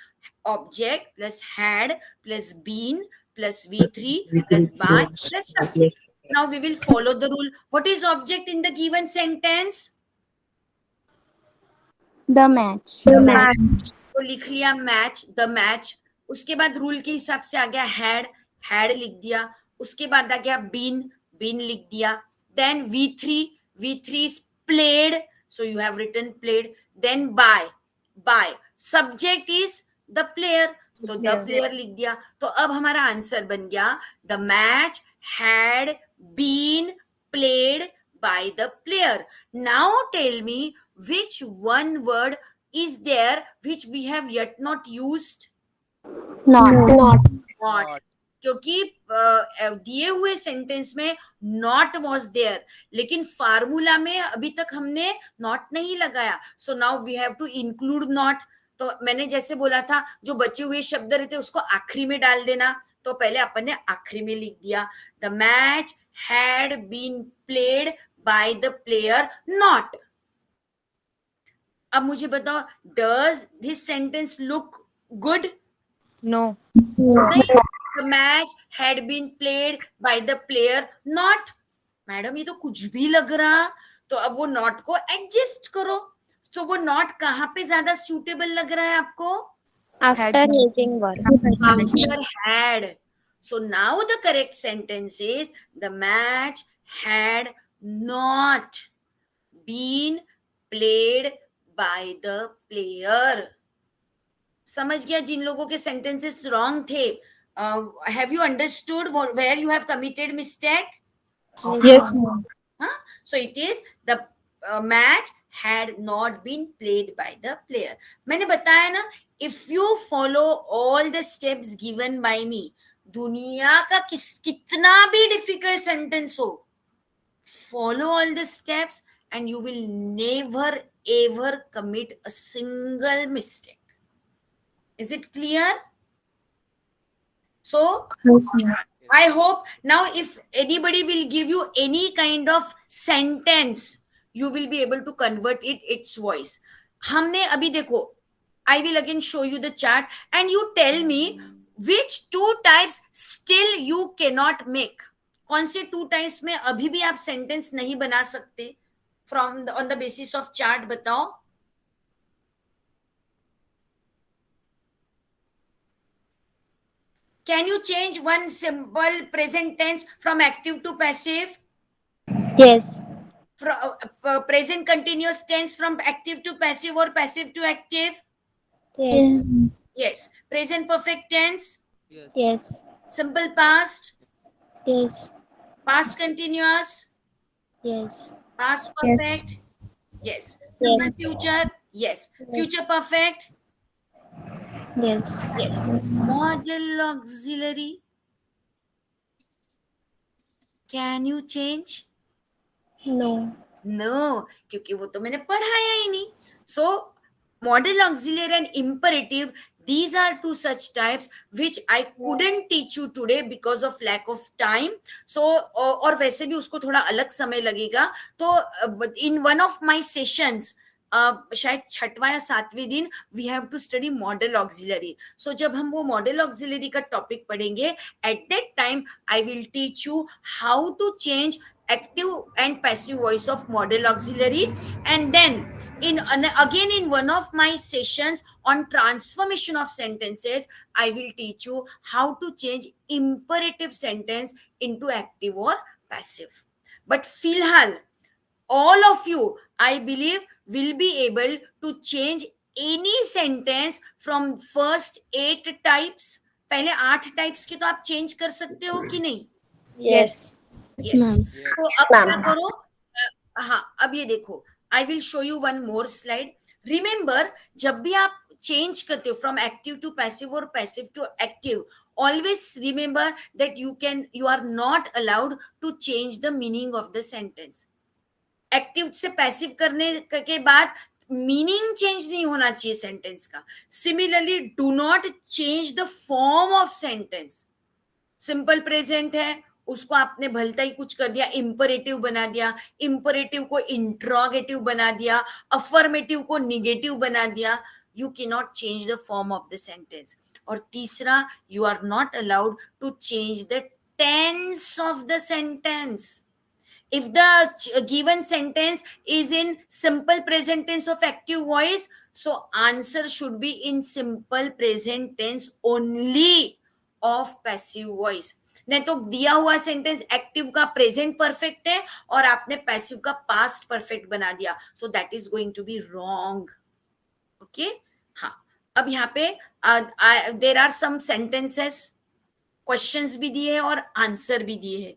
Object plus had plus been plus V3 plus by plus subject. Now we will follow the rule. What is object in the given sentence? The match. तो लिख लिया match, the match. उसके बाद rule के हिसाब से आ गया had लिख दिया. उसके बाद आ गया बीन लिख दिया. Then V3 is played, so you have written played. Then by subject is the player, तो द प्लेयर लिख दिया. तो अब हमारा आंसर बन गया the match had been played by the player. Now tell me which one word is there which we have yet not used? Not. क्योंकि दिए हुए सेंटेंस में नॉट वॉज देयर, लेकिन फार्मूला में अभी तक हमने नॉट नहीं लगाया. So now we have to include not. तो मैंने जैसे बोला था जो बचे हुए शब्द रहते उसको आखिरी में डाल देना, तो पहले अपन ने आखिरी में लिख दिया the match had been played by the player not. अब मुझे बताओ, does this sentence look good? No. The match had been played by the player not. Madam ये तो कुछ भी लग रहा. तो अब वो नॉट को एडजस्ट करो. तो वो नॉट कहाँ पे ज्यादा सूटेबल लग रहा है आपको? After using verb. After had. So now the correct sentence is the match had not been played by the player. समझ गया जिन लोगों के sentences wrong थे? Have you understood where you have committed mistake? Yes, ma'am. So it is the match had not been played by the player. मैंने बताया ना, if you follow all the steps given by me, दुनिया का कितना भी difficult sentence हो, follow all the steps and you will never ever commit a single mistake. Is it clear? So I hope now if anybody will give you any kind of sentence, you will be able to convert its voice. हमने अभी देखो, I will again show you the chart and you tell me which two types still you cannot make. कौन से two types में अभी भी आप sentence नहीं बना सकते? On the basis of chart बताओ. Can you change one simple present tense from active to passive? Yes. From present continuous tense from active to passive or passive to active? Yes. Yes. Present perfect tense? Yes. Simple past? Yes. Past continuous? Yes. Past perfect? Yes. Simple future? Yes. Future perfect? Yes. Yes. Model auxiliary? Can you change? No. No, क्योंकि वो तो मैंने पढ़ाया ही नहीं. So, model auxiliary and imperative, these are two such types which I couldn't teach you today because of lack of time. So, और वैसे भी उसको थोड़ा अलग समय लगेगा. तो in one of my sessions, शायद 6वां या 7वें दिन we have to study modal auxiliary. So जब हम वो मॉडल ऑक्सिलरी का टॉपिक पढ़ेंगे, at that time I will teach you how to change active and passive voice of model auxiliary. And then again in one of my sessions on transformation of sentences, I will teach you how to change imperative sentence into active or passive. But filhal all of you, I believe, will be able to change any sentence from first 8 types. पहले 8 types के तो आप change कर सकते हो कि नहीं? Yes. Yes. तो अब क्या करो? हाँ, अब ये देखो, I will show you one more slide. Remember, जब भी आप change करते हो from active to passive or passive to active, always remember that you are not allowed to change the meaning of the sentence. Active से passive करने के बाद meaning change नहीं होना चाहिए सेंटेंस का. Similarly do not change the form of sentence. Simple present है, उसको आपने भलता ही कुछ कर दिया, इंपरेटिव बना दिया, इंपरेटिव को इंट्रोगेटिव बना दिया, अफर्मेटिव को निगेटिव बना दिया. You can not change the form of the sentence. और तीसरा, you are not allowed to change the tense of the sentence. If the given sentence is in simple present tense of active voice, so answer should be in simple present tense only of passive voice. नहीं तो दिया हुआ sentence active का present perfect है और आपने passive का past perfect बना दिया, so that is going to be wrong. Okay. हाँ, अब यहाँ पे there are some sentences, questions भी दिए हैं और आंसर भी दिए हैं.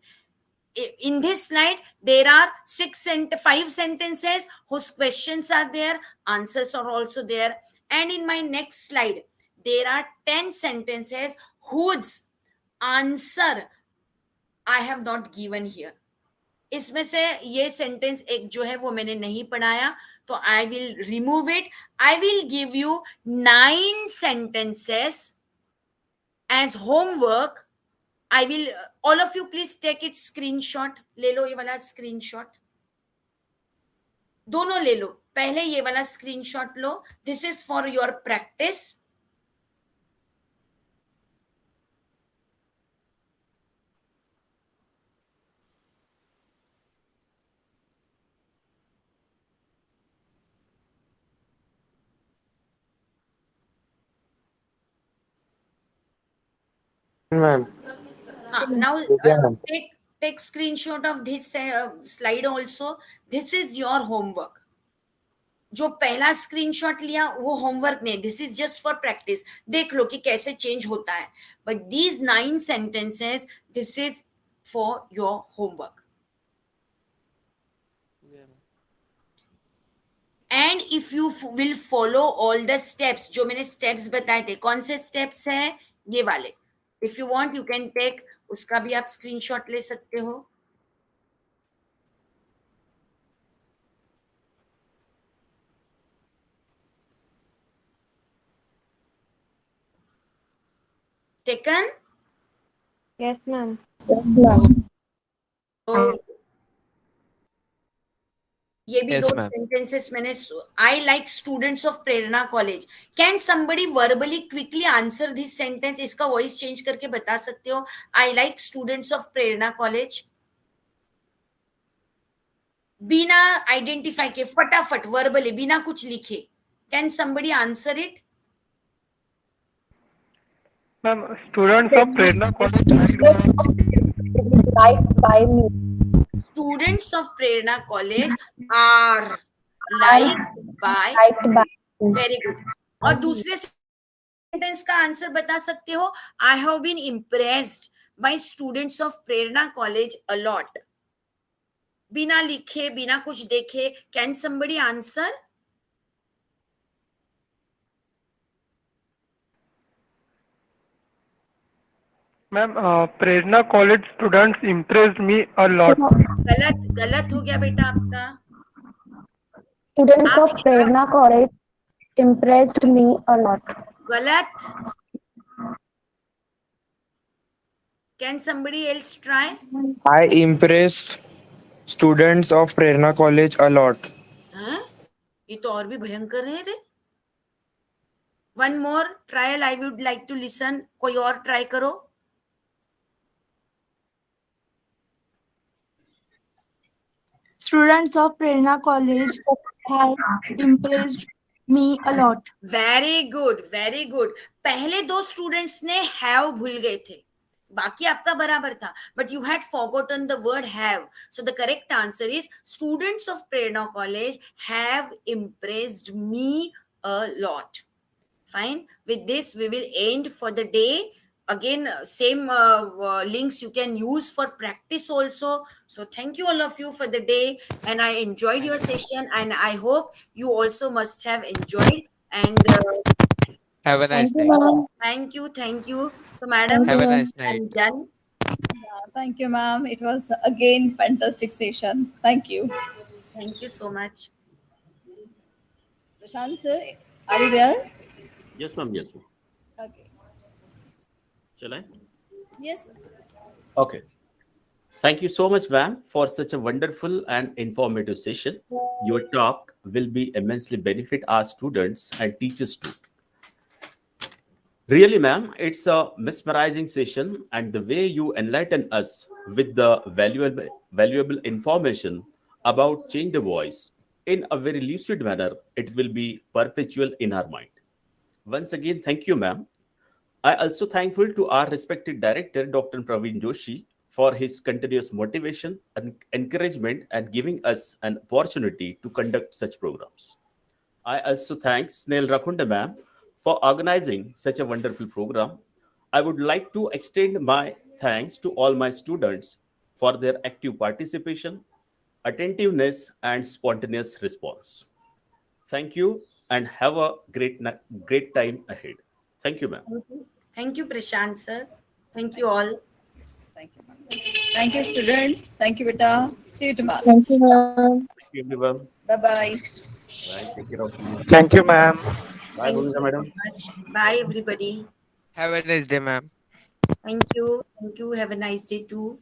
In this slide there are 5 sentences whose questions are there, answers are also there, and in my next slide there are 10 sentences whose answer I have not given here. इसमें से ये सेंटेंस एक जो है वो मैंने नहीं पढ़ाया, तो I will remove it. I will give you 9 sentences as homework. I will, all of you please take it screenshot. ले लो ये वाला screenshot. दोनों ले लो. पहले ये वाला screenshot low. This is for your practice. Ma'am. Now Yeah, ma'am. take screenshot of this slide also. This is your homework. जो पहला स्क्रीनशॉट लिया वो होमवर्क नहीं, this is just for practice. देख लो कि कैसे चेंज होता है. But these 9 sentences, this is for your homework. And if you will follow all the steps, जो मैंने स्टेप्स बताए थे, कौन से स्टेप्स है ये वाले, if you want you can take, उसका भी आप स्क्रीनशॉट ले सकते हो. Taken? Yes, ma'am. Yes, ma'am. ये भी Yes, दो ma'am. सेंटेंसेस मैंने. I like students of Prerna college. Can somebody verbally quickly answer this sentence? इसका वॉइस चेंज करके बता सकते हो. I like students of Prerna college. बिना आइडेंटिफाई के फटाफट वर्बली, बिना कुछ लिखे, can somebody answer it? Ma'am, students of Prerna College Liked by me. Students of Prerna College are liked by. Liked by me. Very good. और दूसरे sentence का answer बता सकते हो. I have been impressed by students of Prerna College a lot. बिना लिखे, बिना कुछ देखे, can somebody answer? Ma'am, Prerna College students impressed me a lot. गलत गलत हो गया बेटा आपका. Students of Prerna College impressed me a lot. गलत. Can somebody else try? I impressed students of Prerna College a lot. हाँ? ये तो और भी भयंकर है रे. One more trial I would like to listen. कोई और ट्राई करो. Students of Prerna College have impressed me a lot. Very good, very good. पहले दो स्टूडेंट्स ने हैव भूल गए थे, बाकी आपका बराबर था, but you had forgotten the word have. So the correct answer is students of Prerna college have impressed me a lot. Fine. With this, we will end for the day. Again, same links you can use for practice also. So thank you all of you for the day, and I enjoyed your session, and I hope you also must have enjoyed. And Have a nice Thank you, night. ma'am. thank you. So madam, Have a nice night. I'm done. Yeah, thank you, ma'am. It was again fantastic session. Thank you. Thank you so much. Prashant sir, are you there? Yes, ma'am. Yes, ma'am. Okay. Shall I? Yes. Okay. Thank you so much, ma'am, for such a wonderful and informative session. Your talk will be immensely benefit our students and teachers too. Really, ma'am, it's a mesmerizing session, and the way you enlighten us with the valuable information about change the voice in a very lucid manner, it will be perpetual in our mind. Once again, thank you, ma'am. I also thankful to our respected director, Dr. Praveen Joshi, for his continuous motivation and encouragement and giving us an opportunity to conduct such programs. I also thank Snail Rakunda ma'am for organizing such a wonderful program. I would like to extend my thanks to all my students for their active participation, attentiveness, and spontaneous response. Thank you and have a great time ahead. Thank you, ma'am. Thank you, Prashant sir. Thank you all. Thank you, ma'am. Thank you, students. Thank you, Beta. See you tomorrow. Thank you, ma'am. Thank you, everyone. Bye bye. Bye. Take care of you. Thank you, ma'am. Bye, Thank Bhumika you so madam. much. Bye, everybody. Have a nice day, ma'am. Thank you. Thank you. Have a nice day too.